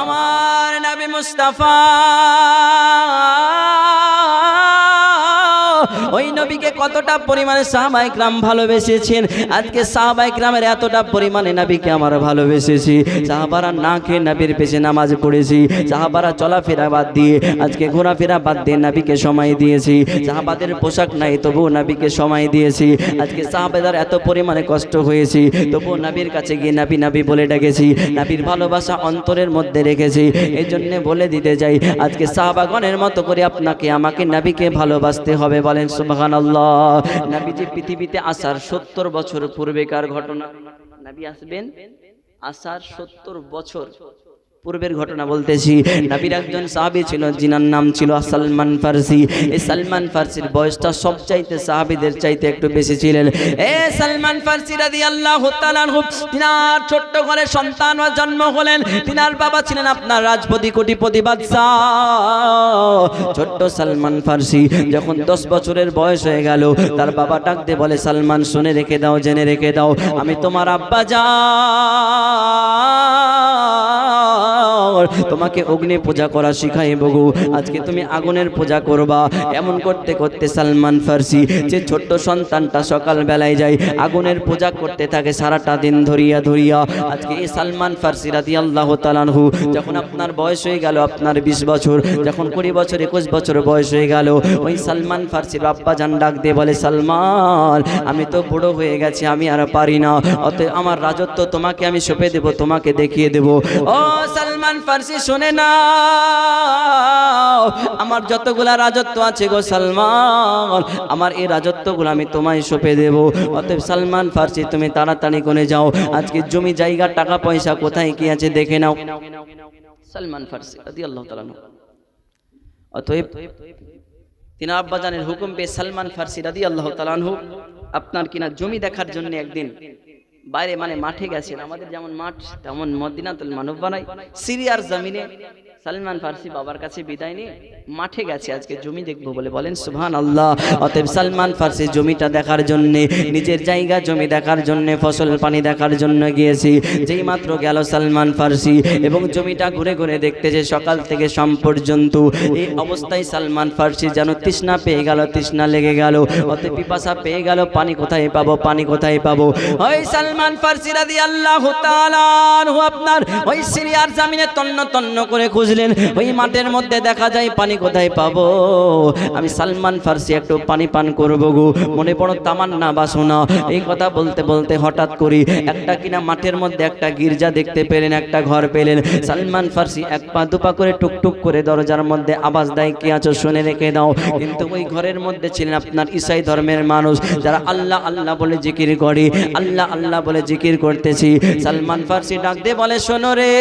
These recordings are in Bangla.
আমার নবী মুস্তাফা ওই নবীকে কতটা পরিমাণে সাহাবায়ে কেরাম ভালোবেসেছেন। আজকে সাহাবায়ে কেরামের এতটা পরিমাণে নবীকে আমরা ভালোবেসেছি, সাহাবারা না খেয়ে নবীর পেছনে নামাজ পড়েছি, সাহাবারা চলাফেরা বাদ দিয়ে আজকে ঘোরাফেরা বাদ দিয়ে নবীকে সময় দিয়েছি, সাহাবাদের পোশাক নাই তবুও নবীকে সময় দিয়েছি। আজকে সাহাবাদের এত পরিমাণে কষ্ট হয়েছি তবুও নবীর কাছে গিয়ে নবী নবী বলে ডেকেছি, নবীর ভালোবাসা অন্তরের মধ্যে রেখেছি। এই জন্য বলে দিতে যাই আজকে সাহাবাগণের মতো করে আপনাকে আমাকে নবীকে ভালোবাসতে হবে। বলেন সুবহানাল্লাহ। নবীজি পৃথিবীতে আসার 70 বছর পূর্বেকার ঘটনা। নবী আসবেন আসার 70 বছর পূর্বের ঘটনা বলতেছি। নবীর একজন সাহাবী ছিল যিনার নাম ছিল সালমান ফারসি। এই সালমান ফারসির বয়সটা সবচাইতে সাহাবীদের চাইতে একটু বেশি ছিলেন। সালমান ফারসি রাদিয়াল্লাহু তাআলা আনহু তিনার ছোট্ট ঘরে সন্তান জন্ম হলেন। তিনার বাবা ছিলেন আপনার রাজপতি কোটিপতি বাদশা। ছোট্ট সালমান ফারসি যখন 10 বছরের বয়স হয়ে গেল তার বাবা ডাক দিয়ে বলে, সালমান শুনে রেখে দাও, জেনে রেখে দাও, আমি তোমার আব্বা তোমাকে অগ্নি পূজা করা শিখাইব গো। আজকে তুমি আগুনের পূজা করবা। এমন করতে করতে সালমান ফারসি যে ছোট্ট সন্তানটা সকাল বেলায় যায় আগুনের পূজা করতে থাকে সারাটা দিন ধরিয়া ধরিয়া। আজকে এই সালমান ফারসি রাদিয়াল্লাহু তাআলা আনহু যখন আপনার বয়স হয়ে গেল আপনার 20 বছর, যখন 20 বছর 21 বছর বয়স হয়ে গেল, ওই সালমান ফারসির আব্বা জান ডাক দিয়ে বলে, সালমান আমি তো বুড়ো হয়ে গেছি, আমি আর পারি না, অতএব আমার রাজত্ব তোমাকে আমি সঁপে দেব, তোমাকে দেখিয়ে দেব। ও সালমান ফারসি শুনে না, আমার যতগুলা রাজত্ব আছে গো সালমান, আমার এই রাজত্বগুলো আমি তোমায় সঁপে দেব। অতএব সালমান ফারসি তুমি তাড়াতাড়ি করে যাও, আজকে জমি জায়গা টাকা পয়সা কোথায় কি আছে দেখে নাও। সালমান ফারসি রাদিয়াল্লাহু তাআলা অতএব তিন আব্বাজানের হুকুম পেয়ে সালমান ফারসি রাদিয়াল্লাহু তাআলা আনহু আপনার কিনা জমি দেখার জন্য একদিন বাইরে মানে মাঠে গেছেন। আমাদের যেমন মাঠ তেমন মদিনাতুল মুনাওয়ারায় সিরিয়ার জমিনে সালমান ফারসি বাবার কাছে বিদায় নিয়ে মাঠে গেছে আজকে জমি দেখবো বলে। বলেন সুবহানাল্লাহ। অতএব সালমান ফারসি জমিটা দেখার জন্য, নিজের জায়গা জমি দেখার জন্য, ফসল পানি দেখার জন্য গিয়েছি। যেই মাত্র গেল সালমান ফারসি এবং জমিটা ঘুরে ঘুরে দেখতেছে সকাল থেকে শাম পর্যন্ত। এই অবস্থায় সালমান ফারসি যেন তৃষ্ণা পেয়ে গেল, তৃষ্ণা লেগে গেল, অতএব পিপাসা পেয়ে গেল, পানি কোথায় পাবো, পানি কোথায় পাবো। ওই সালমান ফারসি রাদিয়াল্লাহু তাআলা আনহু আপনার ওই সিরিয়ার জমিনে তন্ন তন্ন করে খুঁজলেন। ওই মাঠের মধ্যে দেখা যায় পানি কোথায় পাবো, আমি সালমান ফারসি একটু পানি পান করবো গো, মনে বড় তামান্না বাসনা। এই কথা বলতে বলতে হঠাৎ করে একটা কিনা মাঠের মধ্যে একটা গির্জা দেখতে পেলেন, একটা ঘর পেলেন। সালমান ফারসি এক পা দুপা করে টুকটুক করে দরজার মধ্যে আওয়াজ দেয়, কে আছো শুনে রেখে দাও। কিন্তু ওই ঘরের মধ্যে ছিলেন আপনার ঈসাই ধর্মের মানুষ, যারা আল্লাহ আল্লাহ বলে জিকির করে, আল্লাহ আল্লাহ বলে জিকির করতেছি। সালমান ফারসি ডাক দিয়ে বলে, শোনো রে,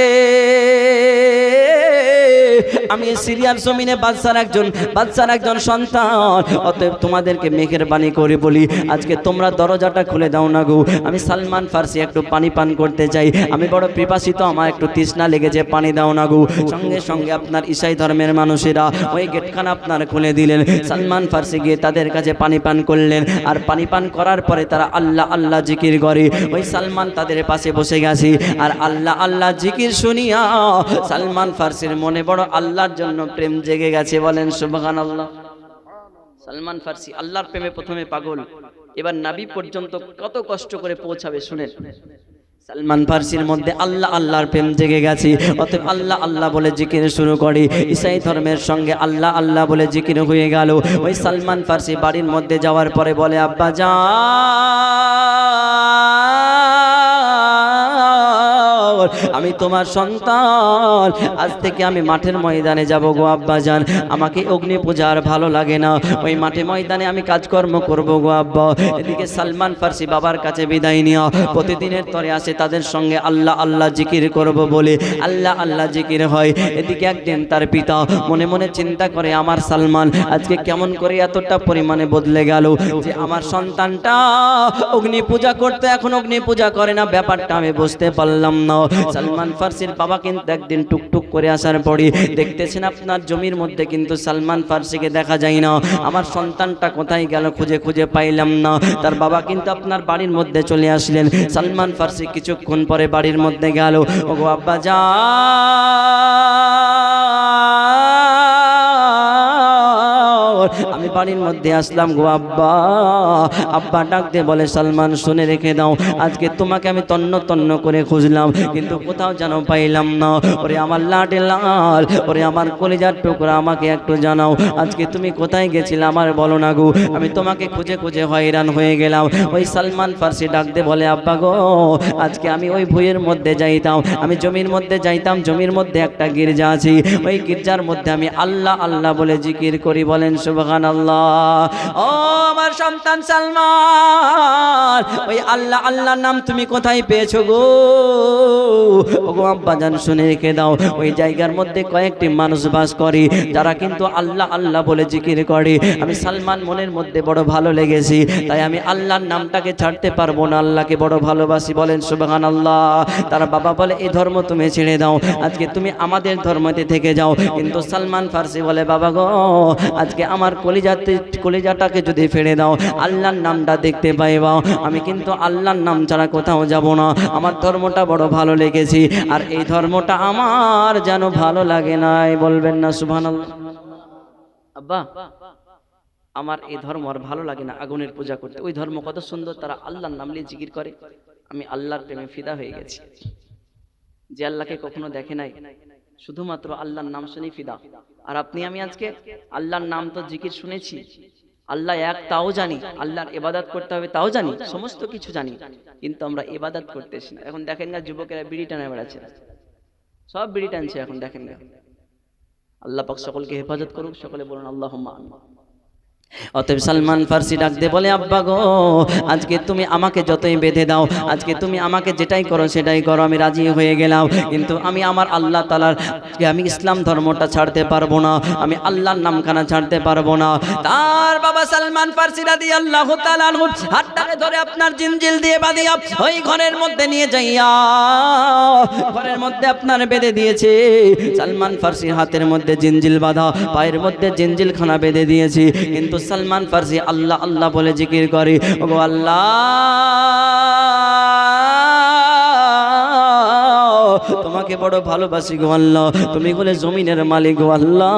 আমি সিরিয়ার জমিনে বাদশার একজন সন্তান, অতএব তোমাদেরকে মেঘের বাণী করে বলি, আজকে তোমরা দরজাটা খুলে দাও না গো, আমি সালমান ফারসি একটু পানি পান করতে চাই, আমি বড় পিপাসিত, আমার একটু তৃষ্ণা লেগেছে, পানি দাও না গো। সঙ্গে সঙ্গে আপনার ঈসাই ধর্মের মানুষেরা ওই গেটখানা আপনার খুলে দিলেন। সালমান ফারসি গিয়ে তাদের কাছে পানি পান করলেন, আর পানি পান করার পরে তারা আল্লাহ আল্লাহ জিকির করে। ওই সালমান তাদের পাশে বসে গেছে, আর আল্লাহ আল্লাহ জিকির শুনিয়া সালমান ফারসির মনে বড় আল্লাহর জন্য প্রেম জেগে গেছে। বলেন সুবহানাল্লাহ। সালমান ফারসি আল্লাহর প্রেমে প্রথমে পাগল, এবার নবী পর্যন্ত কত কষ্ট করে পৌঁছাবে শুনেন। সালমান ফারসির মধ্যে আল্লাহ আল্লাহর প্রেম জেগে গেছে, অতএব আল্লাহ আল্লাহ বলে জিকির শুরু করে। ঈসাই ধর্মের সঙ্গে আল্লাহ আল্লাহ বলে জিকির হয়ে গেল। ওই সালমান ফারসি বাড়ির মধ্যে যাওয়ার পরে বলে, আব্বা জান, আমি তোমার সন্তান, আজ থেকে আমি মাঠের ময়দানে যাব গো আব্বা জান, আমাকে অগ্নি পূজা আর ভালো লাগে না, ওই মাঠে ময়দানে আমি কাজকর্ম করব গো আব্বা। এদিকে সালমান ফারসি বাবার কাছে বিদায় নিয়ে প্রতিদিনের তরে আসে, তাদের সঙ্গে আল্লাহ আল্লাহ জিকির করব বলে আল্লাহ আল্লাহ জিকির হয়। এদিকে একদিন তার পিতা মনে মনে চিন্তা করে, আমার সালমান আজকে কেমন করে এতটা পরিমাণে বদলে গেল যে আমার সন্তানটা অগ্নি পূজা করতে এখন অগ্নি পূজা করে না, ব্যাপারটা আমি বুঝতে পারলাম না। সালমান ফার্সির বাবা কিন্তু একদিন টুকটুক করে আসার পরে দেখতেছেন আপনার জমির মধ্যে কিন্তু সালমান ফার্সিকে দেখা যায় না। আমার সন্তানটা কোথায় গেল খুঁজে খুঁজে পাইলাম না। তার বাবা কিন্তু আপনার বাড়ির মধ্যে চলে আসলেন। সালমান ফার্সি কিছুক্ষণ পরে বাড়ির মধ্যে গেল। ওগো আব্বা আমি বাড়ির মধ্যে আসলাম গো আব্বা। আব্বা ডাক দিয়ে বলে সালমান শুনে রেখে দাও, আজকে তোমাকে আমি তন্ন তন্ন করে খুঁজলাম কিন্তু কোথাও যেন পাইলাম না। ওরে আমার লাডে লাল, ওরে আমার কলিজার টুকরা, আমাকে একটু জানাও আজকে তুমি কোথায় গেছিলে আমার বলো না গো, আমি তোমাকে খুঁজে খুঁজে হয়রান হয়ে গেলাম। ওই সালমান ফার্সি ডাক দিয়ে বলে আব্বা গো, আজকে আমি ওই ভুঁইয়ের মধ্যে যাইতাম, আমি জমির মধ্যে যাইতাম, জমির মধ্যে একটা গির্জা আছে, ওই গির্জার মধ্যে আমি আল্লাহ আল্লাহ বলে জিকির করি। বলেন সুবহানাল্লাহ। ও আমার সন্তান সালমান, ওই আল্লাহ আল্লাহর নাম তুমি কোথায় পেয়েছো গো? ওগো আব্বা জান শুনে রেখে দাও, ওই জায়গার মধ্যে কয়েকটি মানুষ বাস করে যারা কিন্তু আল্লাহ আল্লাহ বলে জিকির করে। আমি সালমান মনের মধ্যে বড় ভালো লেগেছি, তাই আমি আল্লাহর নামটাকে ছাড়তে পারবো না, আল্লাহকে বড় ভালোবাসি। বলেন সুবহানাল্লাহ। তার বাবা বলে এই ধর্ম তুমি ছেড়ে দাও, আজকে তুমি আমাদের ধর্মতে থেকে যাও। কিন্তু সালমান ফার্সি বলে বাবা গো, আজকে আমার কলিজাটাকে যদি ফেড়ে দাও, আল্লাহর নামটা দেখতে পাইবা, আমি কিন্তু আল্লাহর নাম ছাড়া কোথাও যাব না। আমার ধর্মটা বড় ভালো লেগেছে, আর এই ধর্মটা আমার যেন ভালো লাগে নাই। বলবেন না সুবহানাল্লাহ। আব্বা আমার এই ধর্ম আর ভালো লাগে না, আগুনের পূজা করতে। ওই ধর্ম কত সুন্দর, তারা আল্লাহর নাম নিয়ে জিকির করে। আমি আল্লাহর প্রেমে ফিদা হয়ে গেছি। যে আল্লাহকে কখনো দেখে নাই, শুধুমাত্র আল্লাহর নাম শুনেই ফিদা। আর আপনি আমি আজকে আল্লাহর নাম তো জিকির শুনেছি, আল্লাহ এক তাও জানি, আল্লাহর ইবাদত করতে হবে তাও জানি, সমস্ত কিছু জানি, কিন্তু আমরা ইবাদত করতেছি না। এখন দেখেন না যুবকেরা বিড়ি টানে বেড়াচ্ছে, সব বিড়ি টানছে এখন, দেখেন না। আল্লাহ পাক সকলকে হেফাজত করুক, সকলে বলুন আল্লাহুম্মা আমিন। অতএব সালমান ফার্সি ডাক দিয়ে বলে আব্বা গো, আজকে তুমি আমাকে যতই বেঁধে দাও, আজকে তুমি আমাকে যেটাই করো সেটাই করো, আমি রাজি হয়ে গেলাম, কিন্তু আমি আমার আল্লাহ তাআলার আমি ইসলাম ধর্মটা ছাড়তে পারবো না, আমি আল্লাহর নামখানা ছাড়তে পারবো না। তার বাবা সালমান ফার্সি রাদিয়াল্লাহু তাআলা আনহু হাতটাকে ধরে আপনার জিনজিল দিয়ে বাঁধিয়া ওই ঘরের মধ্যে নিয়ে যাইয়া ঘরের মধ্যে আপনার বেঁধে দিয়েছে। সালমান ফার্সির হাতের মধ্যে জিনজিল বাঁধা, পায়ের মধ্যে জিনজিল খানা বেঁধে দিয়েছে, কিন্তু সালমান ফার্সি আল্লাহ আল্লাহ বলে জিকির করে। ওগো আল্লাহ, তোমাকে বড় ভালোবাসি গো আল্লাহ, তুমি বলে জমিনের মালিক গো আল্লাহ,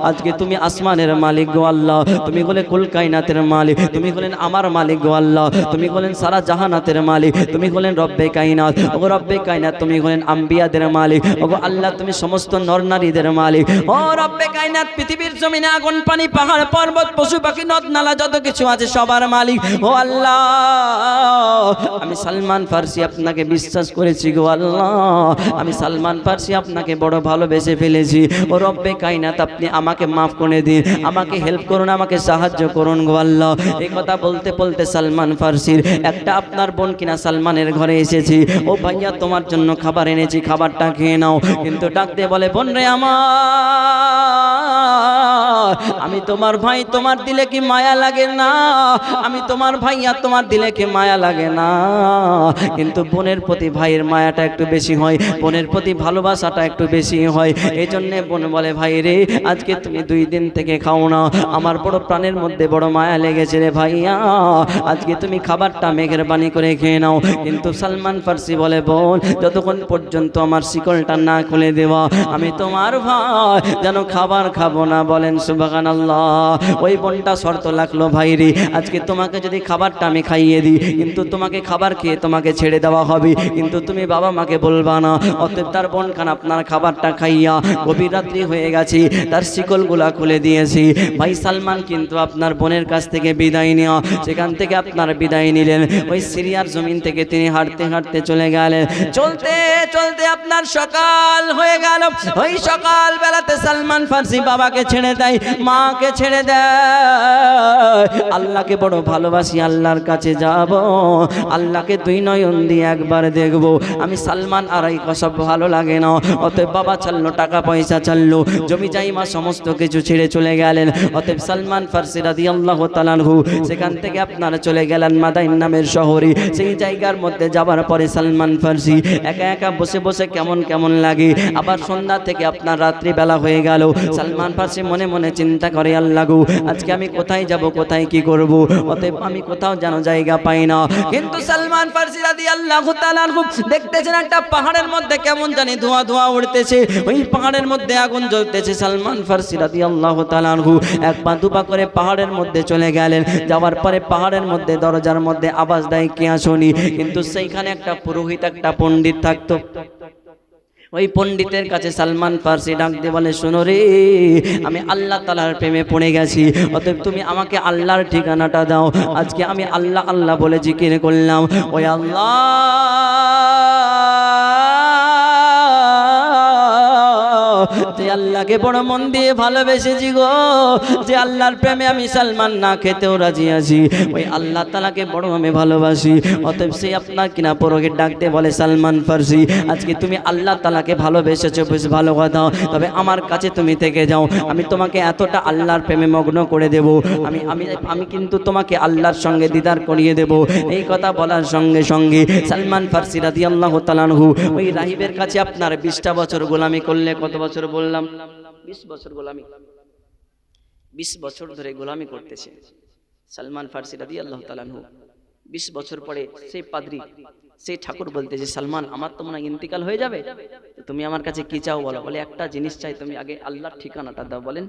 আজকে তুমি আসমানের মালিক গো আল্লাহ, তুমি বলে কুল কায়নাতের মালিক, তুমি বলেন আমার মালিক গো আল্লাহ, তুমি বলেন সারা জাহানাতের মালিক, তুমি বলেন রব্বে কায়নাত। ওগো রব্বে কায়নাত, তুমি বলেন আম্বিয়াদের মালিক। ওগো আল্লাহ, তুমি সমস্ত নর নারীদের মালিক। ও রব্বে কায়নাত, পৃথিবীর জমিনে আগুন পানি পাহাড় পর্বত পশু পাখি নদ নালা যত কিছু আছে সবার মালিক। ও আল্লাহ, আমি সালমান ফার্সি আপনাকে বিশ্বাস করেছি গো আল্লাহ, আমি সালমান ফার্সি আপনাকে বড় ভালোবেসে ফেলেছি। ও রব্বে কায়নাত, আপনি আমাকে মাফ করে দিন, আমাকে হেল্প করুন, আমাকে সাহায্য করুন গো আল্লাহ। এই কথা বলতে বলতে সালমান ফার্সির একটা আপনার বোন কিনা সালমানের ঘরে এসেছি। ও ভাইয়া, তোমার জন্য খাবার এনেছি, খাবারটা খেয়ে নাও। কিন্তু ডাক দিয়ে বলে বোন রে আমার, আমি তোমার ভাই, তোমার দিলে কি মায়া লাগে না? আমি তোমার ভাইয়া, তোমার দিলে কি মায়া লাগে না? কিন্তু বোনের প্রতি ভাইয়ের মায়াটা একটু বেশি হয়, বোনের প্রতি ভালোবাসাটা একটু বেশি হয়। এই জন্যে বোন বলে ভাই রে, আজকে তুমি 2 দিন থেকে খাও না, আমার বড় প্রাণের মধ্যে বড় মায়া লেগেছে রে ভাইয়া, আজকে তুমি খাবারটা মেহেরবানি করে খেয়ে নাও। কিন্তু সালমান ফার্সি বলে বোন, যতক্ষণ পর্যন্ত আমার শিকলটা না খুলে দেওয়া, আমি তোমার ভাই যেন খাবার খাবো না। বলেন সুবহানাল্লাহ। ওই বোনটা শর্ত লাগলো, ভাই রে আজকে তোমাকে যদি খাবারটা আমি খাইয়ে দিই, কিন্তু তোমাকে খাবার খেয়ে তোমাকে ছেড়ে দেওয়া হবে, কিন্তু তুমি বাবা মাকে বলবা না। অতএব তার বোন খান আপনার খাবারটা খাইয়া গভীর রাত্রি হয়ে গেছে, তার শিকলগুলা খুলে দিয়েছি। ভাই সালমান কিন্তু আপনার বোনের কাছ থেকে বিদায় নেওয়া, সেখান থেকে আপনার বিদায় নিলেন। ওই সিরিয়ার জমিন থেকে তিনি হাঁটতে হাঁটতে চলে গেলেন। চলতে চলতে আপনার সকাল হয়ে গেল। ওই সকাল বেলাতে সালমান ফার্সি বাবাকে ছেড়ে দেয়, মাকে ছেড়ে দেয়, আল্লাহকে বড় ভালোবাসি, আল্লাহর কাছে যাব, আল্লাহকে দুই নয়ন দিয়ে একবার দেখব। আমি সালমান আর এই সব ভালো লাগে না। অতএব বাবা ছাড়লো, টাকা পয়সা ছাড়লো, জমি জায়গা সমস্ত কিছু ছেড়ে চলে গেলেন। অতএব সালমান ফারসি রাদিয়াল্লাহু তাআলা আনহু সেখান থেকে আপনারা চলে গেলেন মাদাইন নামের শহরে। সেই জায়গার মধ্যে যাবার পরে সালমান ফারসি একা একা বসে বসে কেমন কেমন লাগে। আবার সন্ধ্যা থেকে আপনার রাত্রি বেলা হয়ে গেল। সালমান ফারসি মনে মনে চিন্তা করে, আল্লাহ গো, আজকে আমি কোথায় যাব, কোথায় কি করব? অতএব আমি কোথাও যেন জায়গা পাই না। কিন্তু সালমান ফারসি রাদিয়াল্লাহু তাআলা আনহু দেখতেছেন একটা পাহাড়ের মধ্যে কেমন জানি ধোঁয়া ধোঁয়া উঠতেছে, ওই পাহাড়ের মধ্যে আগুন জ্বলতেছে। সালমান ফারসি রাদিয়াল্লাহু তাআলা আনহু এক পা দুপা করে পাহাড়ের মধ্যে চলে গেলেন। যাওয়ার পরে পাহাড়ের মধ্যে দরজার মধ্যে আওয়াজ দেয়, কে আসনি? কিন্তু সেইখানে একটা পুরোহিত, একটা পণ্ডিত থাকতো। ওই পণ্ডিতের কাছে সালমান ফারসি ডাক দিয়ে বলে, শোনো রে, আমি আল্লাহ তাআলার প্রেমে পড়ে গেছি, অতএব তুমি আমাকে আল্লাহর ঠিকানাটা দাও। আজকে আমি আল্লাহ আল্লাহ বলে জিকির করলাম, ওই আল্লাহ যে আল্লাহকে বড় মন দিয়ে ভালোবেসেছি গো, যে আল্লাহর প্রেমে আমি সালমান না খেতেও রাজি আছি, ওই আল্লাহ তাআলাকে বড় আমি ভালোবাসি। অতএব সে আপনার কিনা পুরোহিত ডাকতে বলে, সালমান ফারসি, আজকে তুমি আল্লাহ তাআলাকে ভালোবেসেছো, বেশ ভালো কথা, তবে আমার কাছে তুমি থেকে যাও, আমি তোমাকে এতটা আল্লাহর প্রেমে মগ্ন করে দেব, আমি আমি আমি কিন্তু তোমাকে আল্লাহর সঙ্গে দিদার করিয়ে দেব। এই কথা বলার সঙ্গে সঙ্গে সালমান ফারসি রাদিয়াল্লাহু তাআলা আনহু ওই রাহিবের কাছে আপনার 20টা বছর গোলামি করলে, কত বছর বললাম? 20 বছর গোলামি, 20 বছর ধরে গোলামি করতেছে সালমান ফারসি রাদিয়াল্লাহু তাআলা আনহু। 20 বছর পরে সেই পাদ্রী, সেই ঠাকুর বলতেছে, সালমান, আমার তো মনে হয় ইন্তিকাল হয়ে যাবে, তুমি আমার কাছে কি চাও বলো? বলে, একটা জিনিস চাই, তুমি আগে আল্লাহর ঠিকানাটা দাও। বলেন।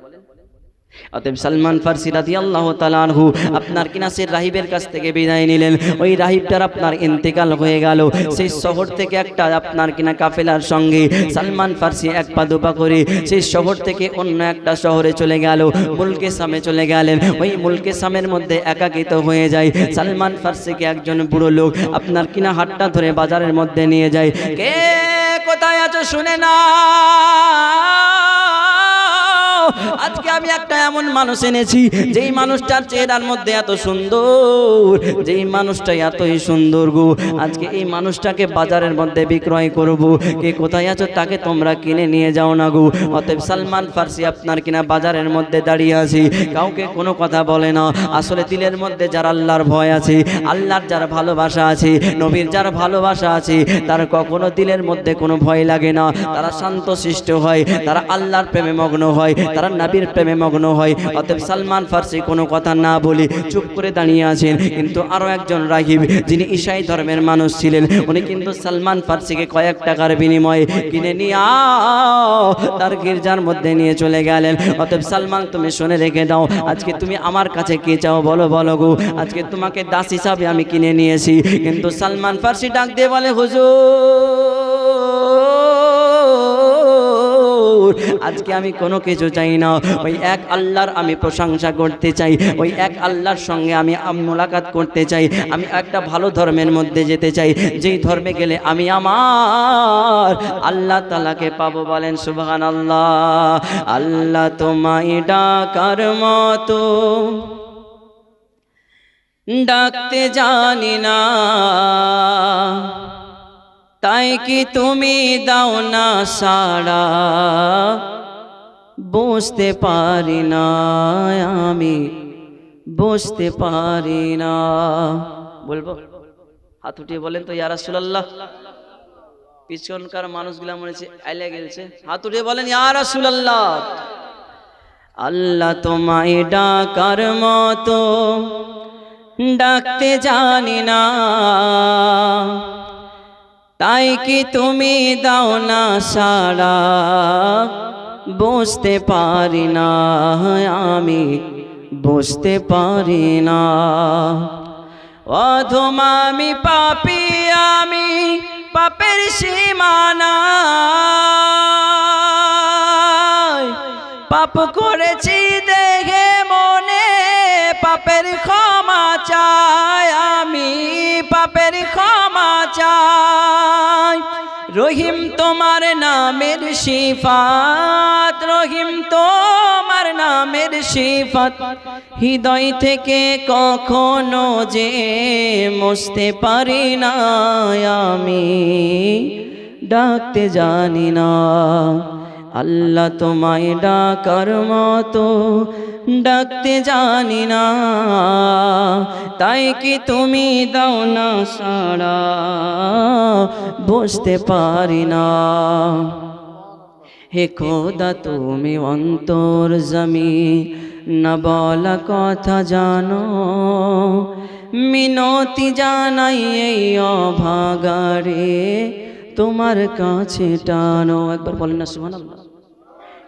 অতএব সালমান ফারসি রাদিয়াল্লাহু তাআলা আনহু আপনার কিনা সেই রাহিবের কাছ থেকে বিদায় নিলেন। ওই রাহিবটার আপনার ইন্তেকাল হয়ে গেল। সেই শহর থেকে একটা আপনার কিনা কাফেলার সঙ্গে সালমান ফারসি এক পা দুপা করে সেই শহর থেকে অন্য একটা শহরে চলে গেল, মুলকে শামে চলে গেলেন। ওই মুলকে শামের মধ্যে একাকিত হয়ে যায়। সালমান ফারসিকে একজন বুড়ো লোক আপনার কিনা হাতটা ধরে বাজারের মধ্যে নিয়ে যায়। কে কোথায় আছো শুনে না, আজকে আমি একটা এমন মানুষ এনেছি, যেই মানুষটার চেহারার মধ্যে এত সুন্দর, যেই মানুষটা এতই সুন্দর গো, আজকে এই মানুষটাকে বাজারের মধ্যে বিক্রয় করব। কে কোথায় আছো, তাকে তোমরা কিনে নিয়ে যাও না গো। অতএব সালমান ফারসি আপনার কিনা বাজারের মধ্যে দাঁড়িয়ে আছে, কাউকে কোনো কথা বলে না। আসলে দিলের মধ্যে যার আল্লাহর ভয় আছে, আল্লাহর যার ভালোবাসা আছে, নবীর যার ভালোবাসা আছে, তার কখনো দিলের মধ্যে কোনো ভয় লাগে না। তারা শান্তশিষ্ট হয়, তারা আল্লাহর প্রেমে মগ্ন হয়, তারা নবীর প্রেমে মগ্ন হয়। অতএব সালমান ফারসি কোনো কথা না বলে চুপ করে দাঁড়িয়ে আছেন। কিন্তু আরো একজন রাহিব, যিনি ঈসাই ধর্মের মানুষ ছিলেন, উনি কিন্তু সালমান ফারসিকে কয়েক টাকার বিনিময়ে কিনে নিয়ে তার গির্জার মধ্যে নিয়ে চলে গেলেন। অতএব সালমান, তুমি শুনে রেখে দাও, আজকে তুমি আমার কাছে কি চাও বলো, বলো গো, আজকে তোমাকে দাস হিসাবে আমি কিনে নিয়েছি। কিন্তু সালমান ফারসি ডাক দিয়ে বলে, হুজুর, আজকে আমি কোনো কিছু চাই না, ওই এক আল্লাহর আমি প্রশংসা করতে চাই, ওই এক আল্লাহর সঙ্গে আমি মোলাকাত করতে চাই, আমি একটা ভালো ধর্মের মধ্যে যেতে চাই, যেই ধর্মে গেলে আমি আমার আল্লাহ তাআলাকে পাবো। বলেন সুবহানাল্লাহ। আল্লাহ তোমায় ডাকার মতো ডাকতে জানি না, তাই কি তুমি দাও না সাড়া, বুঝতে পারি না আমি, বুঝতে পারি না। বলবো? হাত উঠিয়ে বলেন তো, ইয়া রাসূলুল্লাহ। পিছনকার মানুষগুলা মনে হচ্ছে আইলে গেছে, হাত উঠিয়ে বলেন, ইয়া রাসূলুল্লাহ। আল্লাহ তোমায় ডাকার মতো ডাকতে জানি না, তাই কি তুমি দাও না সাড়া, বুঝতে পারি না আমি, বুঝতে পারি না। অধম আমি পাপী, আমি পাপের সীমানায়, পাপ করেছি দেখে মনে, পাপের ক্ষমা চাই আমি, পাপের ক্ষমা চাই। রহিম তোমার নামের সিফাত, রহিম তোমার নাম নামের সিফাত হৃদয় থেকে কখনো যে মুছতে পারি না আমি ডাকতে জানি না আল্লাহ তোমায় ডাকার মতো ডাকতে জানি না তাই কি তুমি দাও না সাড়া বুঝতে পারি না হে খোদা তুমি অন্তর জমিন না বলা কথা জানো মিনতি জানাই এই অভাগারে তোমার কাছে টানো একবার বলেন না সুবহানাল্লাহ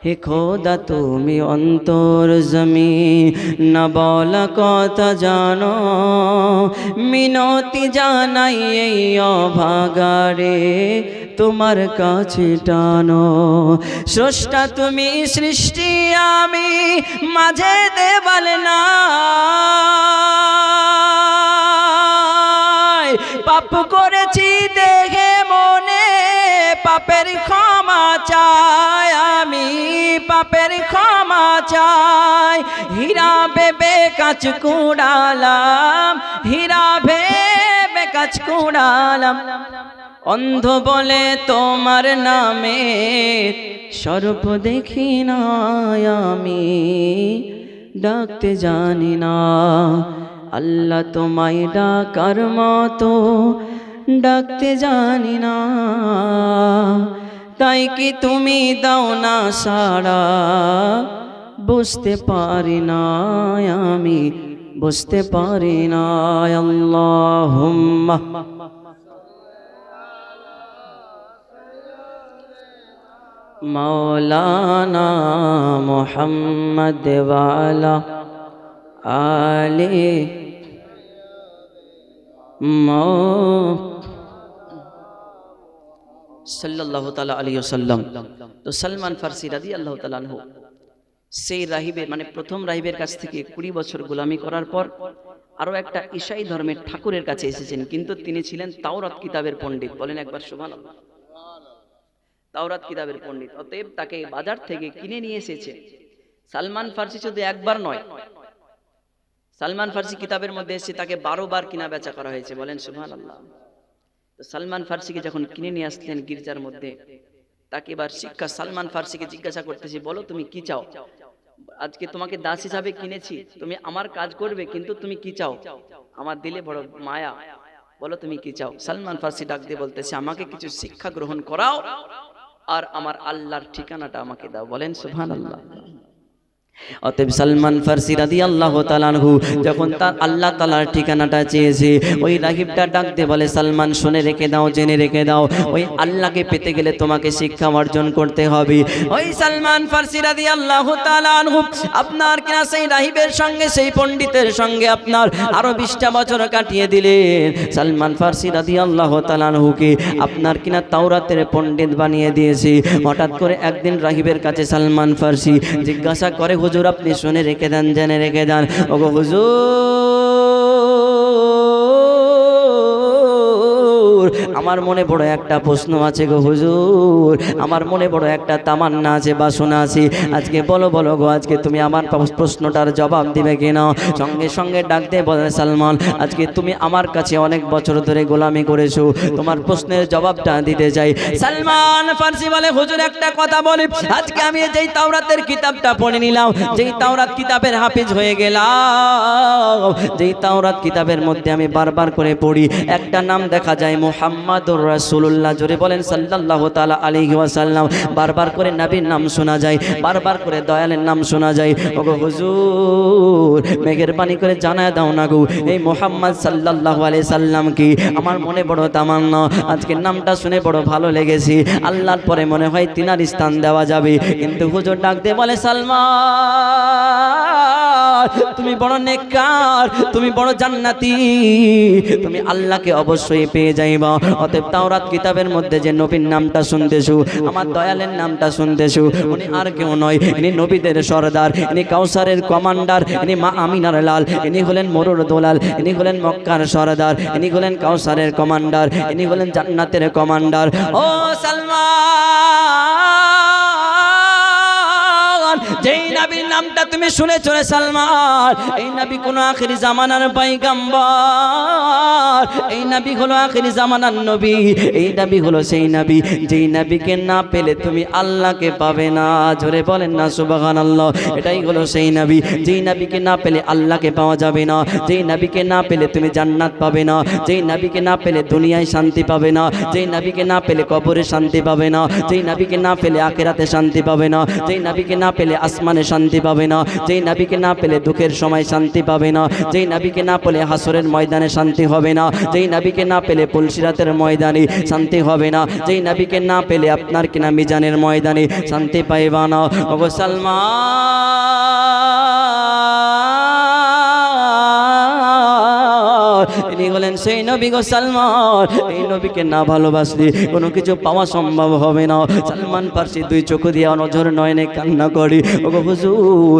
হে খোদা তুমি অন্তর জমিন না বলা কথা জানো মিনতি জানাই এই অভাগারে তোমার কাছে টানো স্রষ্টা তুমি সৃষ্টি আমি মাঝে দেওয়াল না পাপ করেছি দেখে মনে পাপের ক্ষমা চাই আমি পাপের ক্ষমা চাই হীরা ভেবে কাজ কুড়ালাম হীরা ভেবে কাজ কুড়ালাম অন্ধ বলে তোমার নামে সর্প দেখি না আমি ডাকতে জানি না আল্লাহ তোমায় ডাকার মতো ডাকতে জানি না তাই কি তুমি দাও না সাড়া বুঝতে পারি না আমি বুঝতে পারি না আল্লাহুম্মা মাওলানা মুহাম্মদ ওয়ালা আলে সাল্লাল্লাহু তাআলা আলাইহি ওয়াসাল্লাম তো সালমান ফারসি রাদিয়াল্লাহু তাআলা আনহু সেই রাহিবের মানে প্রথম রাহিবের কাছ থেকে 20 বছর গোলামি করার পর আরো একটা ঈশাই ধর্মের ঠাকুরের কাছে এসেছেন কিন্তু তিনি ছিলেন তাওরাত কিতাবের পণ্ডিত বলেন একবার সুবহানাল্লাহ তাওরাত কিতাবের পণ্ডিত অতএব তাকে বাজার থেকে কিনে নিয়ে এসেছে সালমান ফারসি শুধু একবার নয় সালমান ফারসি কিতাবের মধ্যে এসে তাকে 12 বার কিনা বেচা করা হয়েছে বলেন সুবহানাল্লাহ তো সালমান ফারসিকে যখন কিনে নিয়ে আসলেন গির্জার মধ্যে তাকে এবার শিক্ষা সালমান ফারসিকে জিজ্ঞাসা করতেছি বলো তুমি কি চাও আজকে তোমাকে দাস হিসাবে কিনেছি তুমি আমার কাজ করবে কিন্তু তুমি কি চাও আমার দিলে বড় মায়া বলো তুমি কি চাও সালমান ফারসি ডাক দিয়ে বলতেছে আমাকে কিছু শিক্ষা গ্রহণ করাও আর আমার আল্লাহর ঠিকানাটা আমাকে দাও বলেন সুবহানাল্লাহ অতএব সালমান ফারসি রাদিয়াল্লাহু তাআলা আনহু যখন তার আল্লাহ তাআলার ঠিকানাটা চেয়েছে ওই রাহিবটা ডাক দিয়ে বলে সালমান শুনে রেখে দাও জেনে রেখে দাও ওই আল্লাহকে পেতে গেলে তোমাকে শিক্ষা অর্জন করতে হবে ওই সালমান ফারসি রাদিয়াল্লাহু তাআলা আনহু আপনার কিনা সেই রাহিবের সঙ্গে সেই পণ্ডিতের সঙ্গে আপনার আরো 20টা বছর কাটিয়ে দিলেন সালমান ফারসি রাদিয়াল্লাহু তাআলা আনহুকে আপনার কিনা তাওরাতের পণ্ডিত বানিয়ে দিয়েছে হঠাৎ করে একদিন রাহিবের কাছে সালমান ফারসি জিজ্ঞাসা করে হুজুর আপনি শুনে রেখে দেন জেনে রেখে দেন ওগো হুজুর আমার মনে বড় একটা প্রশ্ন আছে গো হুজুর আমার মনে বড় একটা তামান্না আছে বাসনা আছে আজকে বলো বলো গো আজকে তুমি আমার প্রশ্নটার জবাব দিবে কিনা সঙ্গে সঙ্গে ডাক দিয়ে বলে সালমান আজকে তুমি আমার কাছে অনেক বছর ধরে গোলামি করেছো তোমার প্রশ্নের জবাবটা দিতে চাই সালমান ফারসি বলে হুজুর একটা কথা বলি আজকে আমি যেই তাওরাতের কিতাবটা পড়ে নিলাম যেই তাওরাত কিতাবের হাফেজ হয়ে গেলাম যেই তাওরাত কিতাবের মধ্যে আমি বারবার করে পড়ি একটা নাম দেখা যায় মুহাম্মাদুর রাসূলুল্লাহ জোরে বলেন সাল্লাল্লাহু তাআলা আলাইহি ওয়াসাল্লাম বারবার করে নবীর নাম শোনা যায় বারবার করে দয়ালের নাম শোনা যায় ওগো হুজুর মেহেরবানি করে জানায় দাও না গো এই মুহাম্মদ সাল্লাল্লাহু আলাইহি সাল্লাম কি আমার মনে বড় তামান্না আজকে নামটা শুনে বড় ভালো লেগেছে আল্লাহর পরে মনে হয় তিনার স্থান দেওয়া যাবে কিন্তু হুজুর ডাক দিয়ে বলে সালমান তুমি বড় নেককার তুমি বড় জান্নাতি তুমি আল্লাহকে অবশ্যই পেয়ে যাইবা অতএব তাওরাত কিতাবের মধ্যে যে নবীর নামটা শুনতেছো আমার দয়ালের নামটা শুনতেছো উনি আর কেউ নয় ইনি নবীদের সরদার ইনি কাউসারের কমান্ডার ইনি মা আমিনার লাল ইনি হলেন মরুর দোলাল ইনি হলেন মক্কার সরদার ইনি হলেন কাউসারের কমান্ডার ইনি হলেন জান্নাতের কমান্ডার ও সালমান যেই নবীর নামটা তুমি শুনেছো রে সালমান? এই নবী কোন আখিরি জামানার পয়গম্বর, এই নবী হলো আখিরি জামানার নবী, এই নবী হলো সেই নবী যেই নবীকে না পেলে তুমি আল্লাহকে পাবে না। জোরে বলেন না সুবহানাল্লাহ। এটাই হলো সেই নবী যেই নবীকে না পেলে আল্লাহকে পাওয়া যাবে না, যেই নবীকে না পেলে তুমি জান্নাত পাবে না, যেই নবীকে না পেলে দুনিয়ায় শান্তি পাবে না, যেই নবীকে না পেলে কবরে শান্তি পাবে না, যেই নবীকে না পেলে আখিরাতে শান্তি পাবে না, যেই নবীকে না পেলে আসমানে শান্তি পাবে না, যেই নবীকে না পেলে দুঃখের সময় শান্তি পাবে না, যেই নবীকে না পেলে হাসরের ময়দানে শান্তি হবে না, যেই নবীকে না পেলে পুলসিরাতের ময়দানে শান্তি হবে না, যেই নবীকে না পেলে আপনার কিনা মিজানের ময়দানে শান্তি পাইবা না। ওগো সালমান, ইনি হলেন সেই নবী গো সালমান। এই নবীকে না ভালোবাসলে কোনো কিছু পাওয়া সম্ভব হবে না। সালমান ফারসি দুই চোখ দিয়ে নজর নয়নে কান্না করি, ওগো হুজুর,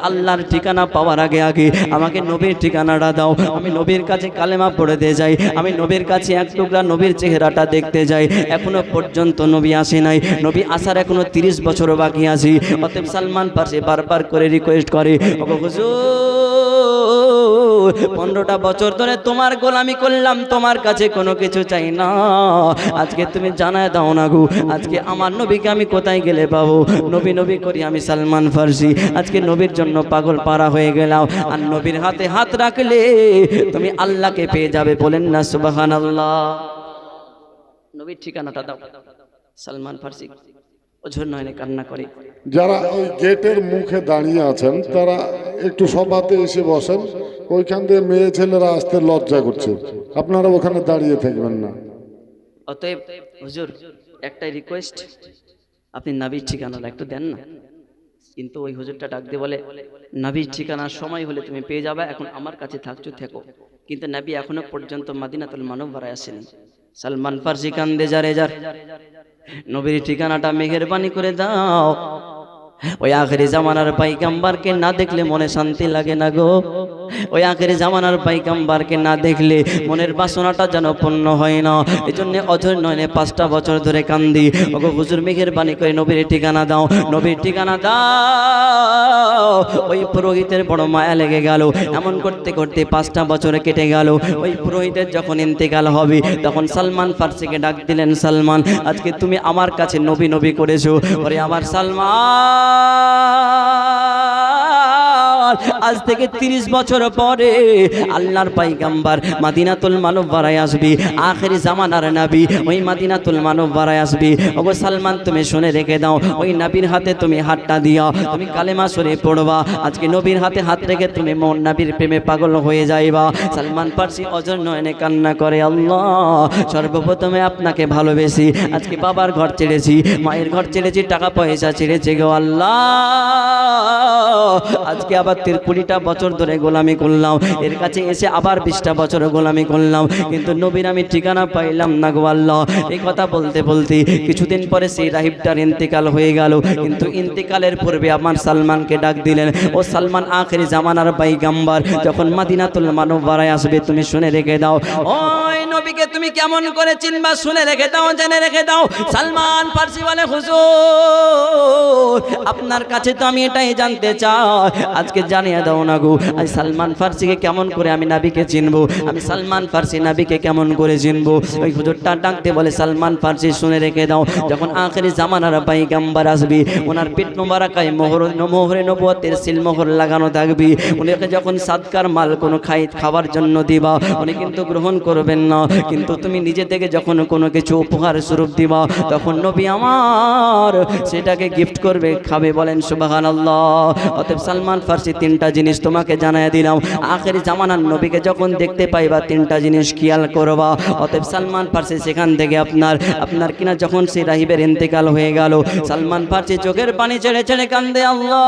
আল্লাহর ঠিকানা পাওয়ার আগে আগে আমাকে নবীর ঠিকানাটা দাও। আমি নবীর কাছে কালেমা পড়তে যাই, আমি নবীর কাছে এক টুকরা নবীর চেহারাটা দেখতে যাই। এখনো পর্যন্ত নবী আসে নাই, নবী আসার এখনো 30 বছর বাকি আছে। অতএব সালমান ফারসি বারবার করে রিকোয়েস্ট করে, ওগো হুজুর, 15টা বছর ধরে তোমার গোলামি করলাম, তোমার কাছে কোনো কিছু চাই না, আজকে তুমি জানায় দাও না গো, আজকে আমার নবীকে আমি কোথায় গেলে পাবো? নবী নবী করি আমি সালমান ফারসি, আজকে নবীর জন্য পাগল পারা হয়ে গেলাম। আর নবীর হাতে হাত রাখলে তুমি আল্লাহকে পেয়ে যাবে। বলেন না সুবহানাল্লাহ। নবীর ঠিকানাটা দাও। সালমান ফারসি ওঝর নয়নে কান্না করে। যারা ওই গেটের মুখে দাঁড়িয়ে আছেন তারা একটু সভাতে এসে বসেন, ওইখান দিয়ে মেয়ে ছেলেরা আসতে লজ্জা করছে, আপনারা ওখানে দাঁড়িয়ে থাকবেন না। অতএব হুজুর একটাই রিকোয়েস্ট, আপনি নবীর ঠিকানাটা একটু দেন না। কিন্তু ওই হুজুরটা ডাক দিয়ে বলে, নবীর ঠিকানার সময় হলে তুমি পেয়ে যাবে, এখন আমার কাছে থাকছো থেকো। কিন্তু নবী এখনো পর্যন্ত মদিনাতুল মুনাওয়ারায় আসেনি। সালমান ফারসি কান্দে যারে যার, নবীর ঠিকানাটা মেহেরবানি করে দাও। ওই আখেরি জামানার পয়গম্বরকে না দেখলে মনে শান্তি লাগে না গো, ওই আখেরি জামানার পয়গম্বরকে না দেখলে মনের বাসনাটা যেন পূর্ণ হয় না। এজন্য অঝর নয়নে 5টা বছর ধরে কান্দি, ওগো হুজুর মেহেরবানি করে নবীর ঠিকানা দাও, নবীর ঠিকানা দাও। ওই পুরোহিতের বড় মায়া লেগে গেল। এমন করতে করতে 5টা বছর কেটে গেল। ওই পুরোহিতের যখন ইন্তেকাল হবে তখন সালমান ফারসিকে ডাক দিলেন, সালমান, আজকে তুমি আমার কাছে নবী নবী করেছো, ওরে আমার সালমান, আজ থেকে 30 বছর পরে আল্লাহর পয়গম্বর মদিনাতুল মুনাওয়ারায় আসবে, আখেরি জামানার নবী ওই মদিনাতুল মুনাওয়ারায় আসবে। ওগো সালমান, তুমি শুনে রেখে দাও, ওই নবীর হাতে তুমি হাতটা দিও, তুমি কালেমা শরীফ পড়বা। আজকে নবীর হাতে হাত রেখে তুমি মন নবীর প্রেমে পাগল হয়ে যাইবা। সালমান ফারসি অঝর নয়নে কান্না করে, আল্লাহ, সর্বপ্রথমে আপনাকে ভালোবেসি, আজকে বাবার ঘর ছেড়েছি, মায়ের ঘর ছেড়েছি, টাকা পয়সা ছেড়েছি গো আল্লাহ, আজকে আবার 20টা বছর ধরে গোলামি করলাম, এর কাছে এসে আবার 20টা বছর গোলামি করলাম, কিন্তু নবীর আমি ঠিকানা পাইলাম না গো আল্লাহ। এই কথা বলতে বলতে কিছুদিন পরে সেই রাহিবটার ইন্তেকাল হয়ে গেল। কিন্তু ইন্তেকালের পূর্বে আমার সালমানকে ডাক দিলেন, ও সালমান, আখেরি জামানার পয়গম্বর যখন মদিনাতুল মুনাওয়ারায় আসবে তুমি শুনে রেখে দাও, ওই নবীকে তুমি কেমন করে চিনবা? শুনে রেখে দাও, জেনে রেখে দাও। সালমান ফারসি বলে, হুজুর, আপনার কাছে তো আমি এটাই জানতে চাই, আজকে জানিয়ে দাও না গো, আজ সালমান ফারসিকে কেমন করে আমি নবীকে চিনবো? আমি সালমান ফারসি নবীকে কেমন করে চিনবো? ওই হুজুরটা ডাকতে বলে, সালমান ফারসি শুনে রেখে দাও, যখন আখেরি জামানার পয়গম্বর আসবে ওনার পেট মোবারকায় মোহরে নবুয়তের সিলমোহর লাগানো থাকবে। উনিকে যখন সাদকার মাল কোনো খাবার জন্য দিবা উনি কিন্তু গ্রহণ করবেন না, কিন্তু তুমি নিজে থেকে যখন কোনো কিছু উপহার স্বরূপ দিবা তখন নবী আমার সেটাকে গিফট করবে, খাবে। বলেন সুবহানাল্লাহ। অতএব সালমান ফারসি 3টা জিনিস তোমাকে জানায় দিলাম, আখেরি জামানার নবীকে যখন দেখতে পাইবা 3টা জিনিস খেয়াল করবা। অতএব সালমান ফারসি সেখান থেকে আপনার কিনা যখন সেই রাহিবের ইন্তেকাল হয়ে গেল, সালমান ফারসি চোখের পানি ছেড়ে ছেড়ে কান্দে, আল্লাহ,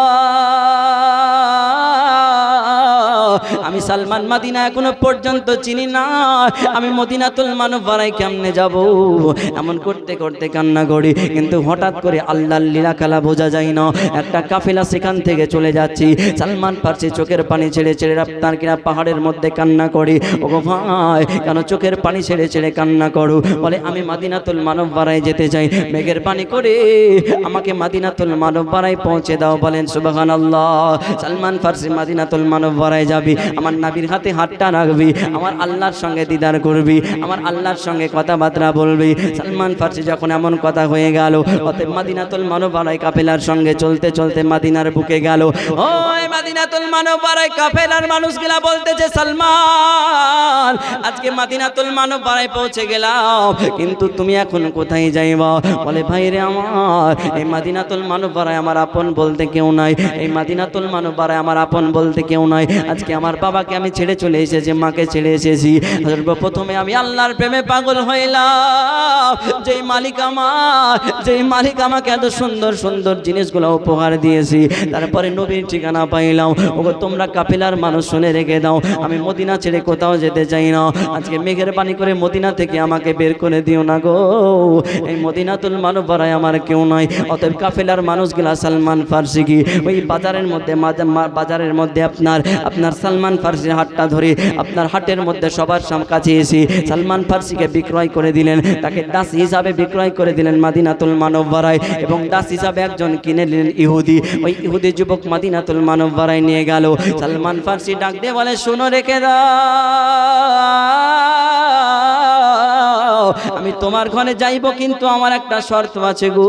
আমি সালমান মাদিনা এখনো পর্যন্ত চিনি না, আমি মদিনাতুল মুনাওয়ারায় কেমনে যাব? এমন করতে করতে কান্না করি, কিন্তু হঠাৎ করে আল্লাহর লীলা খেলা বোঝা যায় না। একটা কাফেলা সেখান থেকে চলে যাচ্ছি, সালমান ফারসি চোখের পানি ছেড়ে ছেড়ে আপনার কিনা পাহাড়ের মধ্যে কান্না করি। ওগো ভাই, কেন চোখের পানি ছেড়ে ছেড়ে কান্না করো? বলে আমি মাদিনাতুল মুনাওয়ারায় যেতে চাই, মেঘের পানি করে আমাকে মাদিনাতুল মুনাওয়ারায় পৌঁছে দাও। বলেন সুবহানাল্লাহ। সালমান ফারসি মাদিনাতুল মুনাওয়ারায় যাবি, আমার নবীর হাতে হাতটা রাখবি, আমার আল্লাহর সঙ্গে দিদার করবি, আমার আল্লাহর সঙ্গে কথাবার্তা বলবি। সালমান ফারসি যখন এমন কথা হয়ে গেল, অতএব মাদিনাতুল মুনাওয়ারায় কাফেলার সঙ্গে চলতে চলতে মাদিনার বুকে গেল। ওই মাদিনাতুল মুনাওয়ারায় কাফেলার মানুষগুলা বলতেছে, সালমান আজকে মাদিনাতুল মুনাওয়ারায় পৌঁছে গেলাম, কিন্তু তুমি এখন কোথায় যাইবা? বলে ভাই রে আমার, এই মাদিনাতুল মুনাওয়ারায় আমার আপন বলতে কেউ নাই, এই মাদিনাতুল মুনাওয়ারায় আমার আপন বলতে কেউ নাই। আজকে আমার বাবাকে আমি ছেড়ে চলে এসেছি, মাকে ছেড়ে এসেছি। সর্বপ্রথমে আমি আল্লাহর প্রেমে পাগল হইলাম, যেই মালিক আমাকে এত সুন্দর সুন্দর জিনিসগুলো উপহার দিয়েছি। তারপরে নবীর ঠিকানা পাইলাম। ওগো তোমরা কাফেলার মানুষ শুনে রেখে দাও, আমি মদিনা ছেড়ে কোথাও যেতে চাই না। আজকে মেঘের পানি করে মদিনা থেকে আমাকে বের করে দিও না গো, এই মদিনাতুল মুনাওয়ারায় আমার কেউ নাই। অতএব কাফেলার মানুষগুলা সালমান ফারসি কি ওই বাজারের মধ্যে আপনার সালমান ফারসির হাটটা ধরে আপনার হাটের মধ্যে সবার কাছে এসে সালমান ফারসিকে বিক্রয় করে দিলেন, তাকে দাস হিসাবে বিক্রয় করে দিলেন মাদিনাতুল মুনাওয়ারায়। এবং দাস হিসাবে একজন কিনে নিলেন ইহুদি, ওই ইহুদি যুবক মাদিনাতুল মুনাওয়ারায় নিয়ে গেল। সালমান ফারসি ডাক দিয়ে বলে, শোনো রেখে দাও, আমি তোমার ঘরে যাইব, কিন্তু আমার একটা শর্ত আছে গো।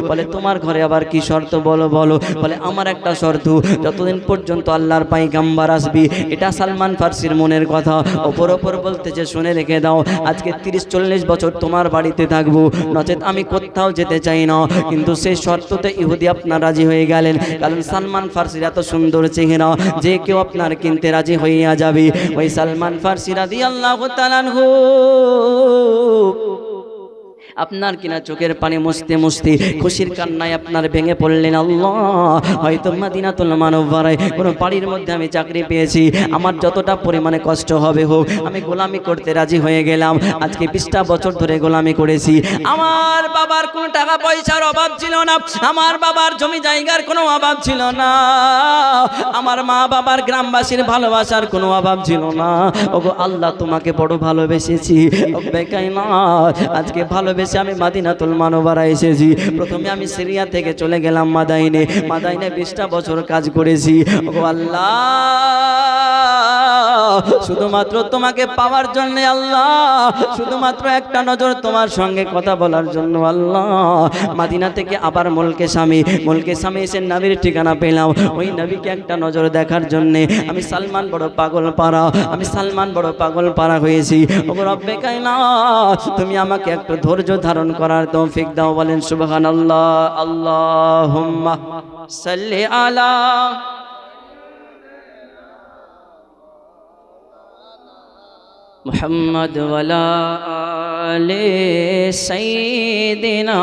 বলে তোমার ঘরে আবার কি শর্ত? বলো বলো। বলে আমার একটা শর্ত, যতদিন পর্যন্ত আল্লাহর পয়গম্বর আসবি। এটা সালমান ফারসির মনের কথা, ওপর বলতেছে শুনে রেখে দাও, আজকে 30-40 বছর তোমার বাড়িতে থাকবো, নচেত আমি কোথাও যেতে চাই না। কিন্তু সেই শর্ততে ইহুদি আপনার রাজি হয়ে গেলেন, কারণ সালমান ফারসির এত সুন্দর চেহারা, যে কেউ আপনার কিনতে রাজি হইয়া যাবে। ওই সালমান ফারসি রাদিয়াল্লাহু তাআলা আনহু আপনার কিনা চোখের পানি মুছতে মুছতে খুশির কান্নায় আপনার ভেঙে পড়লেন। আল্লাহ, হয়তো মাদিনাতুল মুনাওয়ারায় কোনো বাড়ির মধ্যে আমি চাকরি পেয়েছি, আমার যতটা পরিমাণে কষ্ট হবে হোক, আমি গোলামি করতে রাজি হয়ে গেলাম। আজকে 20টা বছর ধরে গোলামি করেছি। আমার বাবার কোনো টাকা পয়সার অভাব ছিল না, আমার বাবার জমি জায়গার কোনো অভাব ছিল না, আমার মা বাবার গ্রামবাসীর ভালোবাসার কোনো অভাব ছিল না। ওগো আল্লাহ, তোমাকে বড় ভালোবেসেছি। আজকে ভালোবেসে আমি মাদিনাতুল মুনাওয়ারায় এসেছি। প্রথমে আমি সিরিয়া থেকে চলে গেলাম মাদাইনে 20টা বছর কাজ করেছি। ওগো আল্লাহ, শুধুমাত্র তোমাকে পাওয়ার জন্য আল্লাহ, শুধুমাত্র একটা নজর তোমার সঙ্গে কথা বলার জন্য আল্লাহ, মাদিনা থেকে আবার মুলকে স্বামী এসে নবীর ঠিকানা পেলাম। ওই নবীকে একটা নজর দেখার জন্য আমি সালমান বড় পাগল পারা হয়েছি। ওগো রব্বে কায়নাত, তুমি আমাকে একটু ধৈর্য ধারণ করার তৌফিক দাও। বলেন সুবহানাল্লাহ। আল্লাহুম্মা সাল্লি আলা মুহাম্মদ ওয়ালা আলে সাইয়্যিদিনা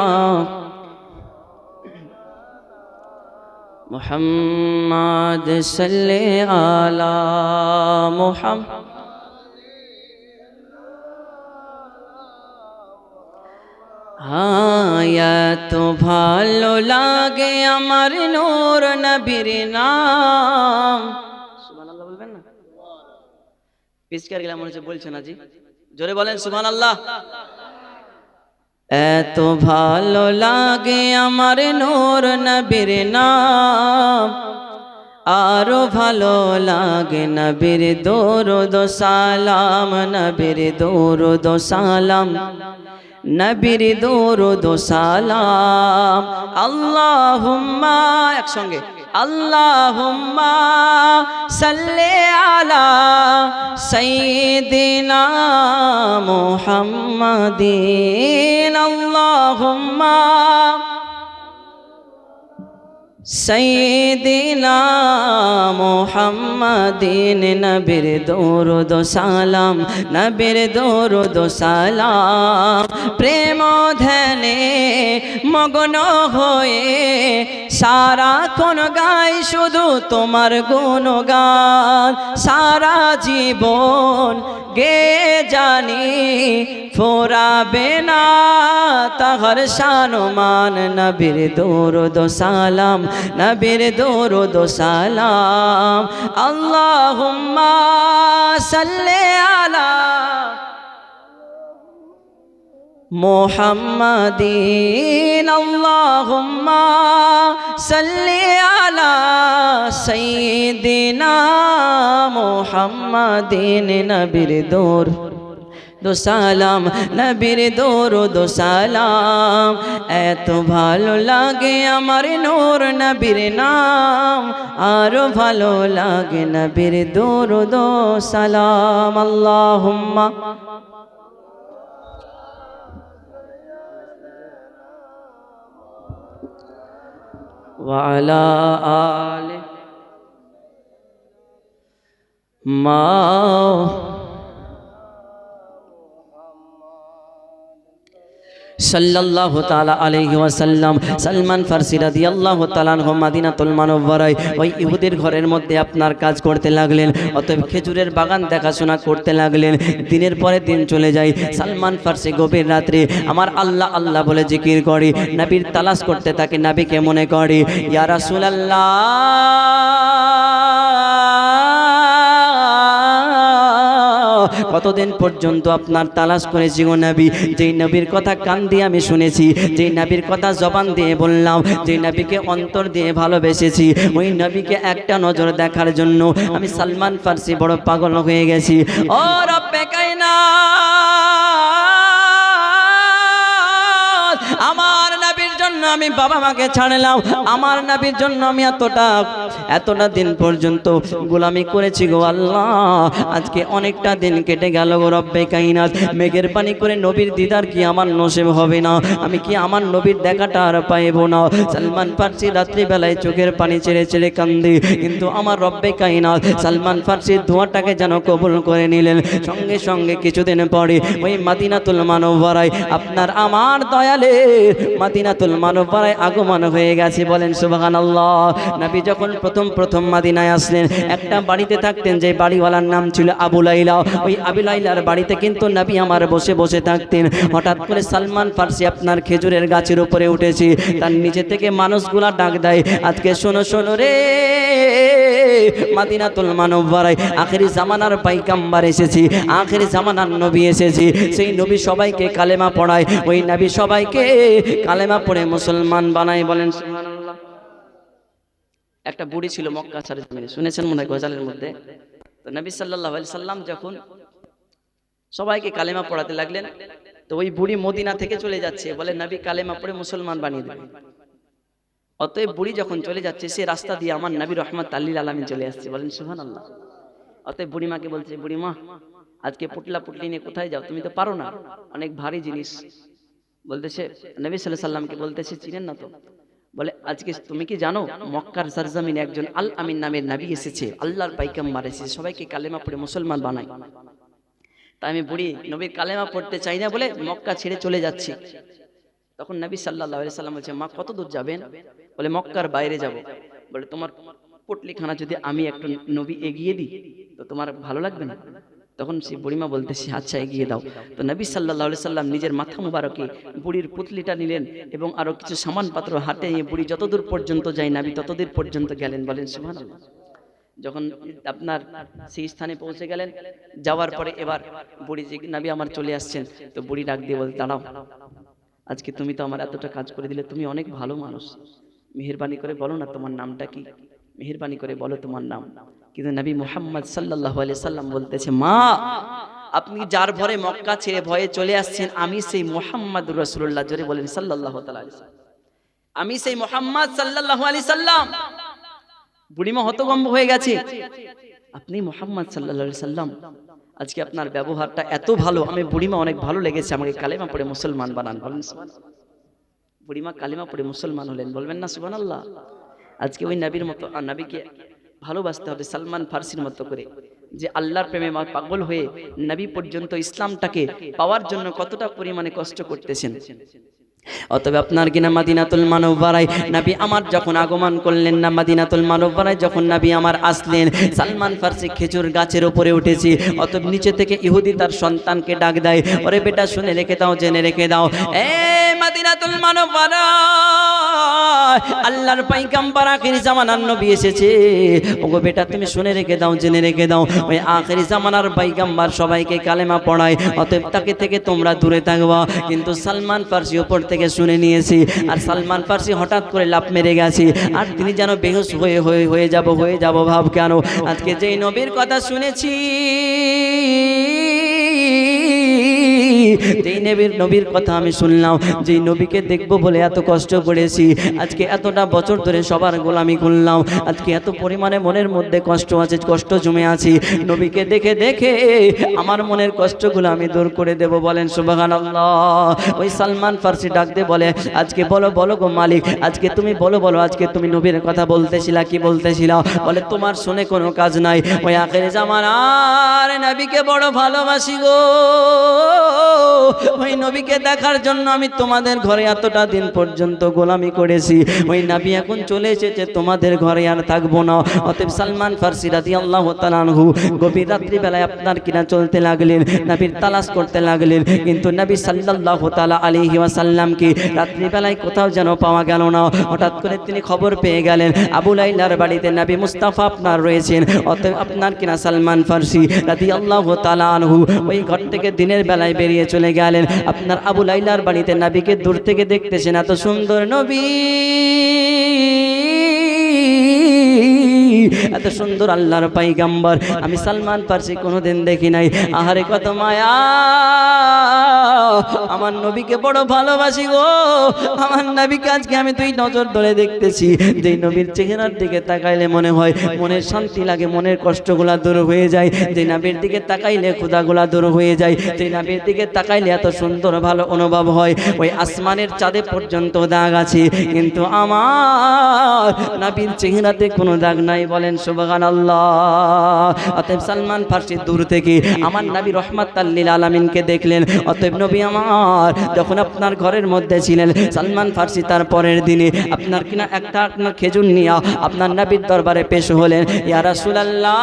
মুহাম্মদ সাল্লি আলা মুহাম্মদ। তো ভালো লাগে আমার নূর নবীর নাম। সুবহানাল্লাহ বলবেন না? পিছকার গেলাম মনে হচ্ছে বলছে না জি, জোরে বলেন সুবহানাল্লাহ। এত ভালো লাগে আমার নূর নবীর নাম, আরো ভালো লাগে নবীর দরুদ সালাম, নবীর দরুদ সালাম, নবীর দরুদ সালাম। আল্লাহুম্মা, একসঙ্গে আল্লাহুম্মা সাল্লি আলা সাইয়্যিদিনা মুহাম্মাদিন, আল্লাহুম্মা সাইয়্যিদিনা মুহাম্মাদিন, নবীর দরুদ সালাম, নবীর দরুদ সালাম। প্রেম ধ্যানে মগ্ন হয়ে সারাক্ষণ গাই শুধু তোমার গুণগান, সারা জীবন গে জানি ফোরাবে না তাহার শানমান। নবীর দরুদ সালাম, নবীর দরুদ সালাম। আল্লাহুম্মা সাল্লি আলা মুহাম্মাদিন, আল্লাহুম্মা সাল্লি আলা সাইয়্যিদিনা মুহাম্মাদিন। নবীর দরুদ সালাম, নবীর দরুদ সালাম। এত ভালো লাগে আমার নূর নবীর নাম, আরো ভালো লাগে নবীর দরুদ সালাম। আল্লাহুম্মা ওয়ালা আলে মা। সাল্লাল্লাহু তাআলা আলাইহি ওয়াসাল্লাম। সালমান ফারসি রাদিয়াল্লাহু তাআলা আনহু মদিনাতুল মুনাওয়ারায় ওই ইহুদির ঘরের মধ্যে আপনার কাজ করতে লাগলেন। অতএব খেজুরের বাগান দেখাশোনা করতে লাগলেন। দিনের পরে দিন চলে যায়। সালমান ফারসি গভীর রাত্রে আমার আল্লাহ আল্লাহ বলে জিকির করে, নবীর তালাশ করতে থাকে, নবীকে মনে করে ইয়া রাসূলুল্লাহ। কতদিন পর্যন্ত আপনার তালাশ করেছি গো নবী, যেই নবীর কথা কান দিয়ে আমি শুনেছি, যেই নবীর কথা জবান দিয়ে বললাম, যেই নবীকে অন্তর দিয়ে ভালোবেসেছি, ওই নবীকে একটা নজর দেখার জন্য আমি সালমান ফারসি বড় পাগল হয়ে গেছি। ও রব্বে কায়নাত, আমার নবীর জন্য আমি বাবা মাকে ছাড়লাম, আমার নবীর জন্য আমি এতটা দিন পর্যন্ত গোলামি করেছি গো আল্লাহ। আজকে অনেকটা দিন কেটে গেল গো রব্বে কায়নাত। মেঘের পানি করে নবীর দিদার কি আমার নসিব হবে না? আমি কি আমার নবীর দেখাটা আর পাইব না? সালমান ফারসি রাত্রিবেলায় চোখের পানি ছেড়ে ছেড়ে কান্দে, কিন্তু আমার রব্বে কায়নাত সালমান ফারসির দোয়াটাকে যেন কবুল করে নিলেন। সঙ্গে সঙ্গে কিছুদিন পরে ওই মদিনাতুল মুনাওয়ারায় আপনার আমার দয়ালে মদিনাতুল মুনাওয়ারায় আগমন হয়ে গেছে। বলেন সুবহানাল্লাহ। নবী যখন প্রথম মদিনায় আসলেন, একটা বাড়িতে থাকতেন, যে বাড়িওয়ালার নাম ছিল আবু লাইলা। ওই আবু লাইলার বাড়িতে কিন্তু নবী আমার বসে বসে থাকতেন। হঠাৎ করে সালমান ফারসি আপনার খেজুরের গাছের উপরে উঠেছে, তার নিচে থেকে মানুষগুলা ডাক দেয়, আজকে শোনো শোনো রে, মদিনাতুল মুনাওয়ারায় আখেরি জামানার পাইগাম্বার এসেছি, আখেরি জামানার নবী এসেছি। সেই নবী সবাইকে কালেমা পড়ায়, ওই নবী সবাইকে কালেমা পড়ে মুসলমান বানায়। বলেন সুবহানাল্লাহ। একটা বুড়ি ছিল মক্কা শরীফ মেরে, শুনেছেন মনে হয় গজালের মধ্যে। তো নবী সাল্লাল্লাহু আলাইহি সাল্লাম যখন সবাইকে কালেমা পড়াতে লাগলেন, তো ওই বুড়ি মদিনা থেকে চলে যাচ্ছে, বলে নবী কালেমা পড়ে মুসলমান বানিয়ে দেবে। অতএব বুড়ি যখন চলে যাচ্ছে, সে রাস্তা দিয়ে আমার নবী রাহমাতুল লিল আলামিন চলে আসছে। বলেন সুবহানাল্লাহ। অতএব বুড়িমাকে বলছে, বুড়িমা আজকে পুটলা পুটলি নিয়ে কোথায় যাও? তুমি তো পারো না, অনেক ভারী জিনিস। বলতেছে নবী সাল্লাল্লাহু আলাইহি সাল্লামকে বলতেছে, চিনেন না তো? বলে আজকে তুমি কি জানো মক্কার সরজমিনে একজন আল আমিন নামের নবী এসেছে, আল্লাহর পাইগাম্বার এসেছে, সবাইকে কালেমা পড়ে মুসলমান বানায়। তাই আমি বুড়ি নবীর কালেমা পড়তে চাই না বলে মক্কা ছেড়ে চলে যাচ্ছি। তখন নবী সাল্লাল্লাহু আলাইহি সাল্লাম বলছে, মা কত দূর যাবেন? বলে মক্কার বাইরে যাব। বলে তোমার পটলিখানা যদি আমি একটু নবী এগিয়ে দিই তো তোমার ভালো লাগবে না? তখন সে বুড়িমা বলতেছে, আচ্ছা এগিয়ে দাও। তো নবী সাল্লাল্লাহু আলাইহি সাল্লাম নিজের মাথা মুবারকে বুড়ির পুতলিটা নিলেন এবং আরো কিছু সামানপত্র হাতে নিয়ে বুড়ি যতদূর পর্যন্ত যায় নবী ততদূর পর্যন্ত গেলেন। বলেন সুবহানাল্লাহ। যখন আপনার সেই স্থানে পৌঁছে গেলেন, যাওয়ার পরে এবার বুড়ি যে নবী আমার চলে আসছেন, তো বুড়ি ডাক দিয়ে বলতে, দাঁড়াও, আজকে তুমি তো আমার এতটা কাজ করে দিলে, তুমি অনেক ভালো মানুষ, মেহেরবানি করে বলো না তোমার নামটা কি, মেহেরবানি করে বলো তোমার নাম। কিন্তু নবী মুহাম্মদ সাল্লাল্লাহু আলাইহি সাল্লাম বলতেছে, মা আপনি যার ভয়ে মক্কা ছেড়ে ভয়ে চলে আসছেন, আমি সেই মুহাম্মদুর রাসূলুল্লাহ। জোরে বলেন সাল্লাল্লাহু তাআলা আলাইহি সাল্লাম। আমি সেই মুহাম্মদ সাল্লাল্লাহু আলাইহি সাল্লাম। বুড়িমা হতভম্ব হয়ে গেছে, আপনি মুহাম্মদ সাল্লাল্লাহু আলাইহি সাল্লাম, আজকে আপনার ব্যবহারটা এত ভালো, আমি বুড়িমা অনেক ভালো লেগেছে, আমাকে কালেমা পড়ে মুসলমান বানান। বলেন সুবহানাল্লাহ। বুড়িমা কালেমা পড়ে মুসলমান হলেন। বলবেন না সুবহানাল্লাহ। আজকে ওই নবীর মতো আর নবীকে ভালোবাসতে হবে সালমান ফারসির মতো করে, যে আল্লাহর প্রেমে পাগল হয়ে নবী পর্যন্ত ইসলামটাকে পাওয়ার জন্য কতটা পরিমাণে কষ্ট করতেছেন। অতএব আপনার কিনা মদিনাতুল মুনাওয়ারায় নবী আমার যখন আগমন করলেন না, মদিনাতুল মুনাওয়ারায় যখন নবী আমার আসলেন, সালমান ফারসি খেজুর গাছের উপরে উঠেছি। অতএব নিচে থেকে ইহুদি তার সন্তানকে ডাক দেয়, ওরে বেটা শুনে রেখে দাও, জেনে রেখে দাও, এ মদিনাতুল মুনাওয়ারা আল্লাহর পয়গম্বর আখিরি জামানার নবী এসেছে। ওগো বেটা তুমি শুনে রেখে দাও, জেনে রেখে দাও, ওই আখিরি জামানার পয়গম্বর সবাইকে কালেমা পড়ায়, অতএব তাকে থেকে তোমরা দূরে থাকবা। কিন্তু সালমান ফারসি উপর থেকে শুনে নিয়েছি, আর সালমান ফারসি হঠাৎ করে লাফ মেরে গেছে, আর তিনি যেন বেহুশ হয়ে যাব ভাব কেন, আজকে যেই নবীর কথা শুনেছি, যেই নবীর কথা আমি শুনলাম, যেই নবীকে দেখবো বলে এত কষ্ট করেছি, আজকে এতটা বছর ধরে সবার গোলামি করলাম, আজকে এত পরিমাণে মনের মধ্যে কষ্ট আছে, কষ্ট জমে আছি, নবীকে দেখে দেখে আমার মনের কষ্টগুলো আমি দূর করে দেব। বলেন সুবহানাল্লাহ। ওই সালমান ফারসি ডাক দিয়ে বলে, আজকে বলো গো মালিক, আজকে তুমি বলো, আজকে তুমি নবীর কথা বলতেছিলা, কি বলতেছিলা? বলে তোমার শুনে কোনো কাজ নাই, ওই আখিরি জামানার নবীকে বড় ভালোবাসি গো, ওই নবীকে দেখার জন্য আমি তোমাদের ঘরে এতটা দিন পর্যন্ত গোলামি করেছি, ওই নবী এখন চলে এসেছে, তোমাদের ঘরে আর থাকবো না। অতএব সালমান ফারসি রাদিয়াল্লাহু তাআলা আনহু গভীর রাত্রি বেলায় আপনার কিনা চলতে লাগলেন, নবীর তালাশ করতে লাগলেন, কিন্তু নবী সাল্লাল্লাহু তাআলা আলাইহি ওয়াসাল্লামকে রাত্রি বেলায় কোথাও যেন পাওয়া গেল না। হঠাৎ করে তিনি খবর পেয়ে গেলেন আবু লাইলার বাড়িতে নবী মুস্তাফা আপনার রয়েছেন। অতএব আপনার কিনা সালমান ফারসি রাদিয়াল্লাহু তাআলা আনহু ওই ঘর থেকে দিনের বেলায় বেরিয়ে চলে গেলেন। আপনার আবু লাইলার বাড়িতে নবীকে দূর থেকে দেখতেছেন, এত সুন্দর নবী, এত সুন্দর আল্লাহর পয়গম্বর আমি সালমান ফারসি কোনোদিন দেখি নাই। আহারে কত মায়া, আমার নবীকে বড় ভালোবাসি গো, আমার নবীকে আজকে আমি দুই নজর ধরে দেখতেছি, যেই নবীর চেহারার দিকে তাকাইলে মনে হয় মনের শান্তি লাগে, মনের কষ্টগুলা দূর হয়ে যায়, যেই নবীর দিকে তাকাইলে ক্ষুধাগুলা দূর হয়ে যায়, যেই নবীর দিকে তাকাইলে এত সুন্দর ভালো অনুভব হয়। ওই আসমানের চাঁদে পর্যন্ত দাগ আছে, কিন্তু আমার নবীর চেহারাতে কোনো দাগ নাই। বলেন সুবহানাল্লাহ। অতএব সালমান ফারসি দূর থেকে আমার নবী রহমাতাল লিল আলামিনকে দেখলেন। অতএব নবী আমার যখন আপনার ঘরের মধ্যে ছিলেন, সালমান ফারসি তার পরের দিনে আপনার কিনা একটা আপনার খেজুর নিয়ে আপনার নবীর দরবারে পেশ হলেন। ইয়া রাসূলুল্লাহ,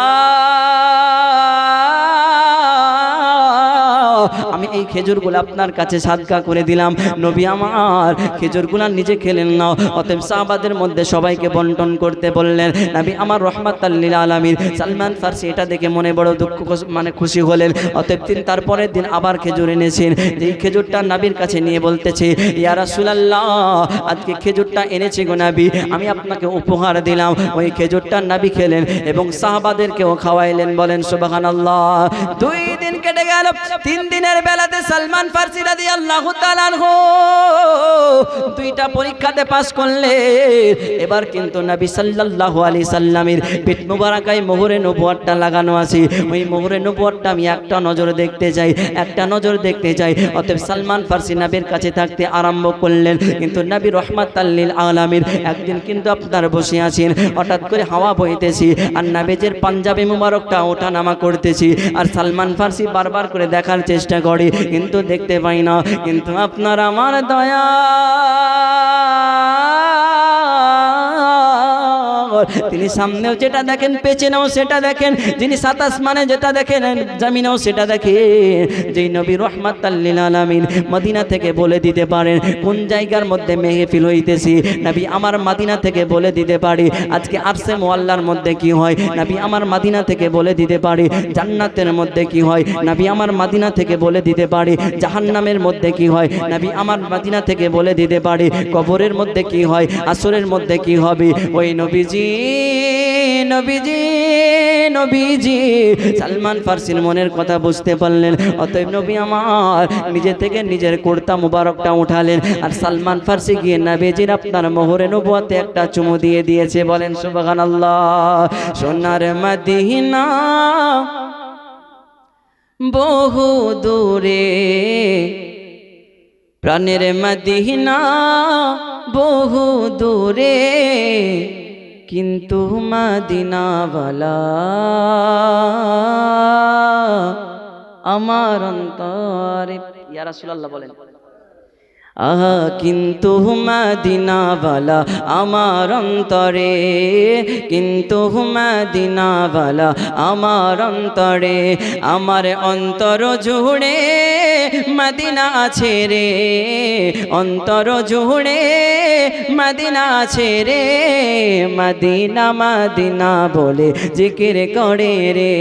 আমি এই খেজুরগুলো আপনার কাছে সাদকা করে দিলাম। নবী আমার খেজুরগুলো নিজে খেলেন না, অতএব সাহাবাদের মধ্যে সবাইকে বন্টন করতে বললেন। নবী আমার রহমাতাল লিল আলামিন সালমান ফারসি এটা দেখে মনে বড় দুঃখ খুশি হলেন। অতএব তিনি তারপরের দিন আবার খেজুর এনেছেন, যেই খেজুরটা নবীর কাছে নিয়ে বলতেছে, ইয়া রাসূলুল্লাহ, আজকে খেজুরটা এনেছি গো নবী, আমি আপনাকে উপহার দিলাম। ওই খেজুরটা নবী খেলেন এবং সাহাবাদেরকেও খাওয়াইলেন। বলেন সুবহানাল্লাহ। 2 দিন কেটে গেল, 3 দিনের বেলাতে সালমান ফারসি রাদিয়াল্লাহু তাআলা আনহু 2টা পরীক্ষাতে পাস করলেন। এবার কিন্তু নবী সাল্লাল্লাহু আলাইহি সাল্লামের পেট মোবারকায় মোহরে নবুয়তটা লাগানো আছে, ওই মোহরে নবুয়তটা আমি একটা নজর দেখতে চাই। অতএব সালমান ফারসি নবীর কাছে থাকতে আরম্ভ করলেন। কিন্তু নবী রহমাতাল লিল আলামিন একদিন কিন্তু আপনার বসে আছেন, হঠাৎ করে হাওয়া বইতেছে আর নবীজের পাঞ্জাবি মুবারকটা ওঠা নামা করতেছি, আর সালমান ফারসি বারবার করে দেখার চেষ্টা করে কিন্তু দেখতে পাই না। কিন্তু আপনার আমার দয়া, তিনি সামনেও যেটা দেখেন, পেছনেও সেটা দেখেন, যিনি সাত আসমানে যেটা দেখেন, জমিনেও সেটা দেখেন। যেই নবী রহমাতাল লিল আলামিন মদিনা থেকে বলে দিতে পারেন কোন জায়গার মধ্যে মেহফিল হইতেছি, নবী আমার মদিনা থেকে বলে দিতে পারি আজকে আরশে মুআল্লার মধ্যে কি হয়, নবী আমার মদিনা থেকে বলে দিতে পারি জান্নাতের মধ্যে কি হয়, নবী আমার মদিনা থেকে বলে দিতে পারি জাহান্নামের মধ্যে কি হয়, নবী আমার মদিনা থেকে বলে দিতে পারি কবরের মধ্যে কি হয়, আসরের মধ্যে কি হবে। ওই নবীজি সালমান ফারসির মনের কথা বুঝতে পারলেন। অতএব নবী আমার নিজে থেকে নিজের কুর্তা মুবারকটা উঠালেন, আর সালমান ফারসি গিয়ে নবীজির আপনার মোহরে নবুয়তে একটা চুমু দিয়ে দিয়েছে। বলেন সুবহানাল্লাহ। সোনার মদিনা বহু দূরে, প্রাণের মদিনা বহু দূরে, কিন্তু মদিনাওয়ালা আমার অন্তরে। ইয়া রাসূলুল্লাহ বলেন, আহা কিন্তু মদিনাওয়ালা আমার অন্তরে, কিন্তু মদিনাওয়ালা আমার অন্তরে, আমার অন্তর জুড়ে মদিনা আছে রে, অন্তর জুড়ে মদিনা আছে রে, মদিনা মদিনা বলে জিকির করে রে,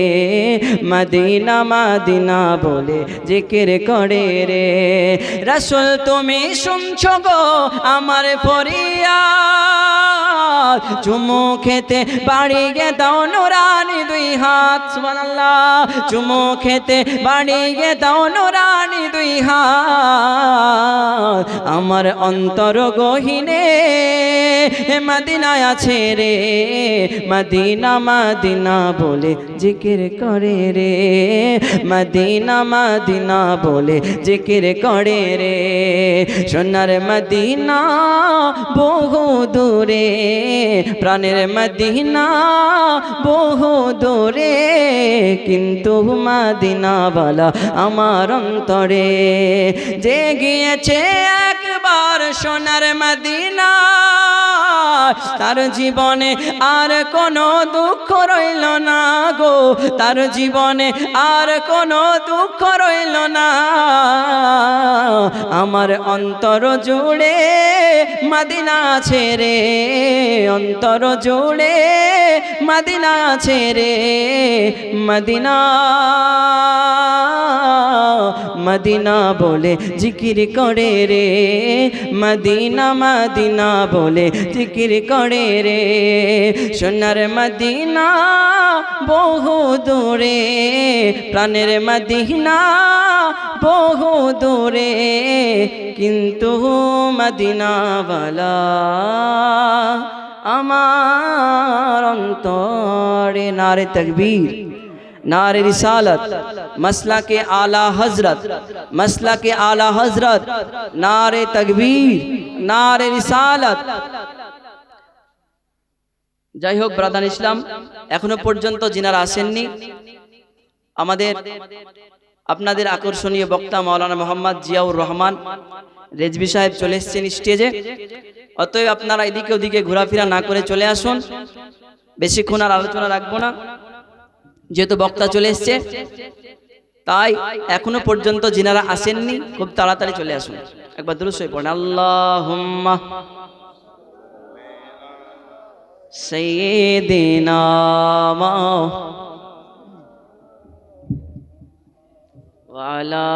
মদিনা মদিনা বলে জিকির করে রে। রাসূল তুমি শুনছো গো আমার ফরিয়াদ, চুমু খেতে বাড়িয়ে দাও নুরানি দুই হাত, সুবহানাল্লাহ, চুমু খেতে বাড়িয়ে দাও নুরানি দুই হাত, আমার অন্তর গহীনে মদিনায় আছে রে, মদিনা মদিনা বলে জিকির করে রে, মদিনা মদিনা বলে জিকির করে রে। সোনার মদিনা বহু দূরে, প্রাণের মদিনা বহু দূরে, কিন্তু মদিনাওয়ালা আমার অন্তরে। যে গিয়েছে একবার সোনার মদিনা, তার জীবনে আর কোনো দুঃখ রইল না গো, তার জীবনে আর কোনো দুঃখ রইল না। আমার অন্তর জুড়ে মদিনা আছে রে, অন্তর জুড়ে মদিনা আছে রে, মদিনা মদিনা বলে জিকির করে রে, মদিনা মদিনা বলে জিকির করে রে। সোনার মদিনা বহু দূরে, প্রাণের মদিনা বহু দূরে, কিন্তু মদিনাওয়ালা আমার অন্তরে। নারে তাকবীর, नारे रिसालत, मसला के आला हजरत, मसला के आला हजरत, नारे तकबीर, नारे रिसालत। যাই হোক ব্রাদার ইসলাম, এখনো পর্যন্ত যিনারা আসেননি, আমাদের আপনাদের আকর্ষণীয় বক্তা মাওলানা মোহাম্মদ জিয়াউর রহমান রেজভী সাহেব চলে এসেছেন স্টেজে। অতএব আপনারা এদিকে ওদিকে ঘোরাফেরা না করে চলে আসুন, বেশিক্ষণ আর আলোচনা রাখবো না, যেহেতু বক্তা চলে এসছে, তাই এখনো পর্যন্ত যিনারা আসেননি খুব তাড়াতাড়ি চলে আসুন। একবার দুরূদ শরীফ পড়েন, আল্লাহুম্মা সাইয়্যিদিনা ওয়া আলা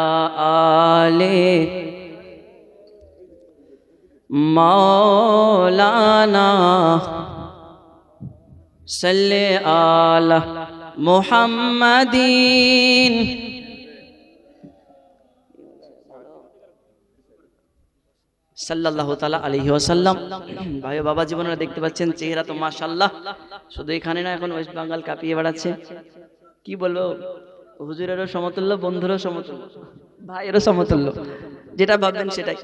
আলি মাওলানা সাল্লি আলা মুহাম্মাদিন। সাল্লাল্লাহু তাআলা আলাইহি ওয়াসাল্লাম। ভাই বাবা জীবনেরা দেখতে পাচ্ছেন চেহারা তো মাশাআল্লাহ, শুধু এখানে না, এখন ওয়েস্ট বেঙ্গল কাঁপিয়ে বেড়াচ্ছে। কি বলবো, হুজুরেরও সমতুল্য, বন্ধুরও সমতুল্য, ভাইয়েরও সমতুল্য, যেটা ভাববেন সেটাই।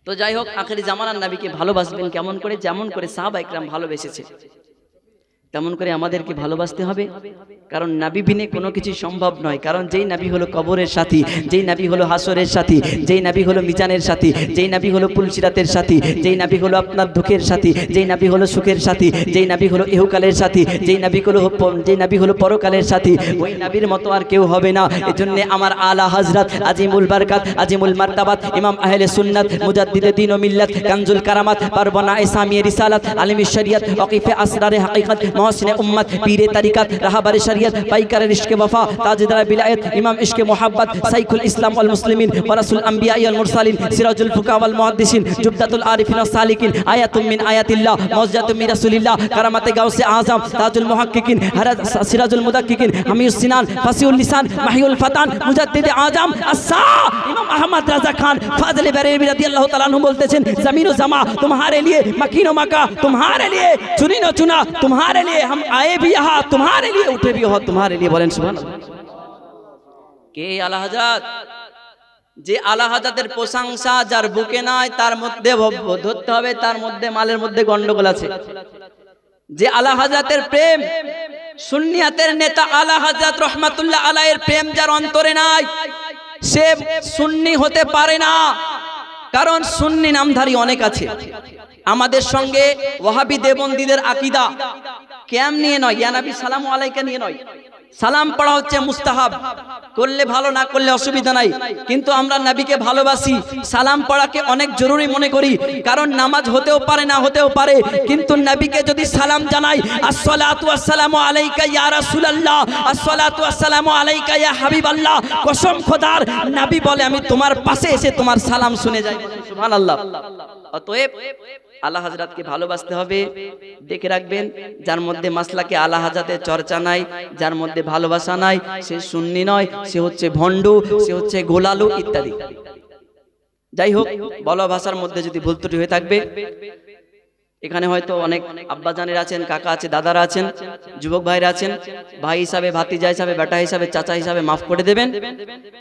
তো যাই হোক, আখেরি জামানার নবীকে ভালোবাসবেন কেমন করে? যেমন করে সাহাবা ইকরাম ভালোবেসেছে তেমন করে আমাদেরকে ভালোবাসতে হবে, কারণ নবী বিনে কোনো কিছু সম্ভব নয়। কারণ যেই নবী হলো কবরের সাথী, যেই নবী হলো হাসরের সাথী, যেই নবী হলো মিজানের সাথী, যেই নবী হলো পুলসিরাতের সাথী, যেই নবী হলো আপনার দুঃখের সাথী, যেই নবী হলো সুখের সাথী, যেই নবী হলো ইহকালের সাথী, যেই নবী হলো পরকালের সাথী, ওই নবীর মতো আর কেউ হবে না। এজন্য আমার আলা হযরত আজিমুল বরকত, আজিমুল মারতাবাত, ইমাম আহলে সুন্নাত, মুজাদ্দিদে দ্বীন ও মিল্লাত, কানজুল কারামাত, পারবানা ইসামিয়ে রিসালাত, আলিমে শরিয়ত, ওয়াকিফে আসরারে হাকিকত, মহসিনে উম্মত, পীরে তরিকত, রাহবারে শরিয়ত, পাইকারে ইশকে ওয়ফা, তাজদার বিলায়েত, ইমাম ইশকে মোহাব্বত, সাইকুল ইসলাম ওয়াল মুসলিমিন, ওয়া রাসূল আম্বিয়া ওয়াল মুরসালিন, সিরাজুল ফুকা ওয়াল মুহাদ্দিসিন, জুবদাতুল আরিফিন ওয়াস সালিকিন, আয়াতুম মিন আয়াতিল্লাহ, মুআজ্জাতুম মিন রাসূলিল্লাহ, কারামাতে গাউসে আযম, তাজুল মুহাক্কিকিন, সিরাজুল মুদাক্কিকিন, হামিউস সিনান, ফাসিউল লিসান, মাহিউল ফাতান, মুজাদ্দিদে আযম আসা ইমাম আহমদ রাজা খান ফাজলে বেরেলভী রাদিয়াল্লাহু তাআলা আনহু বলতেছেন, জমিন ও জামা तुम्हारे लिए, मकीन ও মাকা तुम्हारे लिए, चुनी ও चुना तुम्हारे लिए, हम आए भी यहाँ तुम्हारे लिए, उठे भी हो तुम्हारे लिए। বলেন সুবহানাল্লাহ। কে আলা হযরত? যে আলা হযরতের প্রশংসা যার বুকে নাই, তার মধ্যে ধরতে হবে তার মধ্যে মালের মধ্যে গন্ডগোল আছে। যে আলা হযরতের প্রেম, সুন্নিয়াতের নেতা আলা হযরত রাহমাতুল্লাহ আলাইহির প্রেম যার অন্তরে নাই, সে সুন্নি হতে পারে না। কারণ সুন্নি নামধারী অনেক আছে আমাদের সঙ্গে। ওয়াহাবি দেবন্দীদের আকীদা কেম নিয়ে নয়, ইয়া নবী সালামু আলাইকা নিয়ে নয়। সালাম পড়া হচ্ছে মুস্তাহাব, করলে ভালো, না করলে অসুবিধা নাই, কিন্তু আমরা নবীকে ভালোবাসি, সালাম পড়াকে অনেক জরুরি মনে করি। কারণ নামাজ হতেও পারে, না হতেও পারে, কিন্তু নবীকে যদি সালাম জানাই, আসসালাতু ওয়াসসালামু আলাইকা ইয়া রাসূলুল্লাহ, আসসালাতু ওয়াসসালামু আলাইকা ইয়া হাবিবাল্লাহ, কসম খোদার নবী বলে আমি তোমার পাশে এসে তোমার সালাম শুনে যাই। সুবহানাল্লাহ। অতএব আলা হযরতকে ভালোবাসতে হবে। দেখে রাখবেন, যার মধ্যে মাসলাকে আলা হযরতের চর্চা নাই, যার মধ্যে ভালোবাসা নাই, সে সুন্নি নয়, সে হচ্ছে ভণ্ড, সে হচ্ছে গোলালু ইত্যাদি। যাই হোক, বলা ভাষার মধ্যে যদি ভুল ত্রুটি হয়ে থাকবে, এখানে হয়তো অনেক আব্বাজানের আছেন, কাকা আছে, দাদারা আছেন, যুবক ভাইরা আছেন, ভাই হিসাবে, ভাতিজা হিসাবে, বেটা হিসাবে, চাচা হিসাবে মাফ করে দেবেন।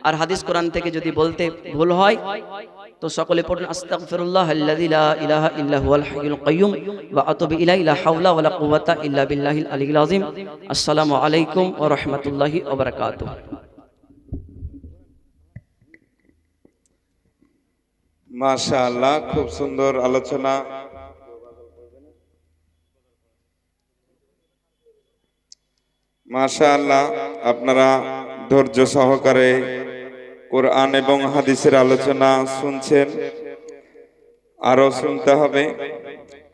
আর হাদিস কোরআন থেকে যদি বলতে ভুল হয় তো সকলে পড়ুন আস্তাগফিরুল্লাহ আল্লাযী লা ইলাহা ইল্লা হুয়াল হাইয়ুল কাইয়্যুম ওয়া আতুবু ইলাইহি লা হাওলা ওয়া লা কুওয়াতা ইল্লা বিল্লাহিল আলিয়্যিল আযীম। আসসালামু আলাইকুম ওয়া রাহমাতুল্লাহি ওয়া বারাকাতুহু। মাশাআল্লাহ, খুব সুন্দর আলোচনা। মাশাআল্লাহ, আপনারা ধৈর্য সহকারে কোরআন এবং হাদিসের আলোচনা শুনছেন, আরো শুনতে হবে,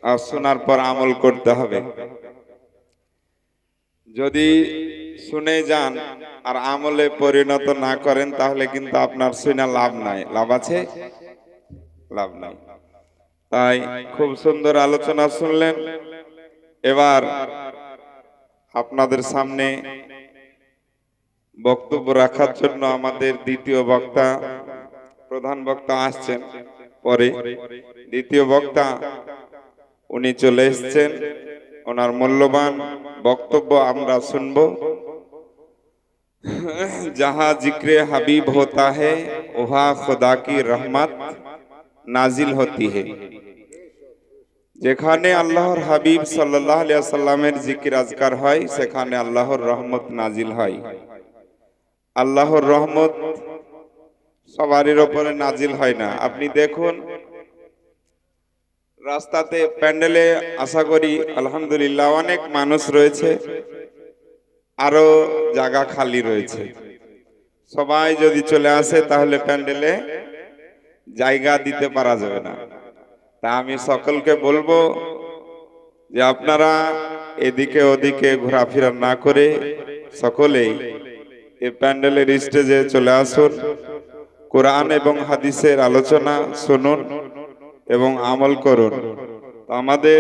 আর শোনার পর আমল করতে হবে। যদি শুনে যান আর আমলে পরিণত না করেন তাহলে কিন্তু আপনার শুনে লাভ নাই। লাভ আছে? লাভ নাই। তাই খুব সুন্দর আলোচনা শুনলেন। এবার আপনাদের সামনে বক্তব্য রাখার জন্য আমাদের দ্বিতীয় বক্তা, প্রধান বক্তা আসছেন পরে। দ্বিতীয় বক্তা উনি চলে এসেছেন, ওনার মূল্যবান বক্তব্য আমরা শুনবো। जहां जिक्र हबीब होता है वहां खुदा की रहमत नाजिल होती है। যেখানে আল্লাহর হাবিব সাল্লাল্লাহু আলাইহি ওয়াসাল্লামের জিকির আজকার হয় সেখানে আল্লাহর রহমত নাজিল হয়। আল্লাহর রহমত সবারই উপরে নাজিল হয় না। আপনি দেখুন রাস্তাতে, প্যান্ডেলে আশা করি আলহামদুলিল্লাহ অনেক মানুষ রয়েছে, আরো জায়গা খালি রয়েছে। সবাই যদি চলে আসে তাহলে প্যান্ডেলে জায়গা দিতে পারা যাবে না। তা আমি সকলকে বলবো যে আপনারা এদিকে ওদিকে ঘোরাফেরা না করে সকলেই এই প্যান্ডেলের স্টেজে চলে আসুন, কোরআন এবং হাদিসের আলোচনা শুনুন এবং আমল করুন। আমাদের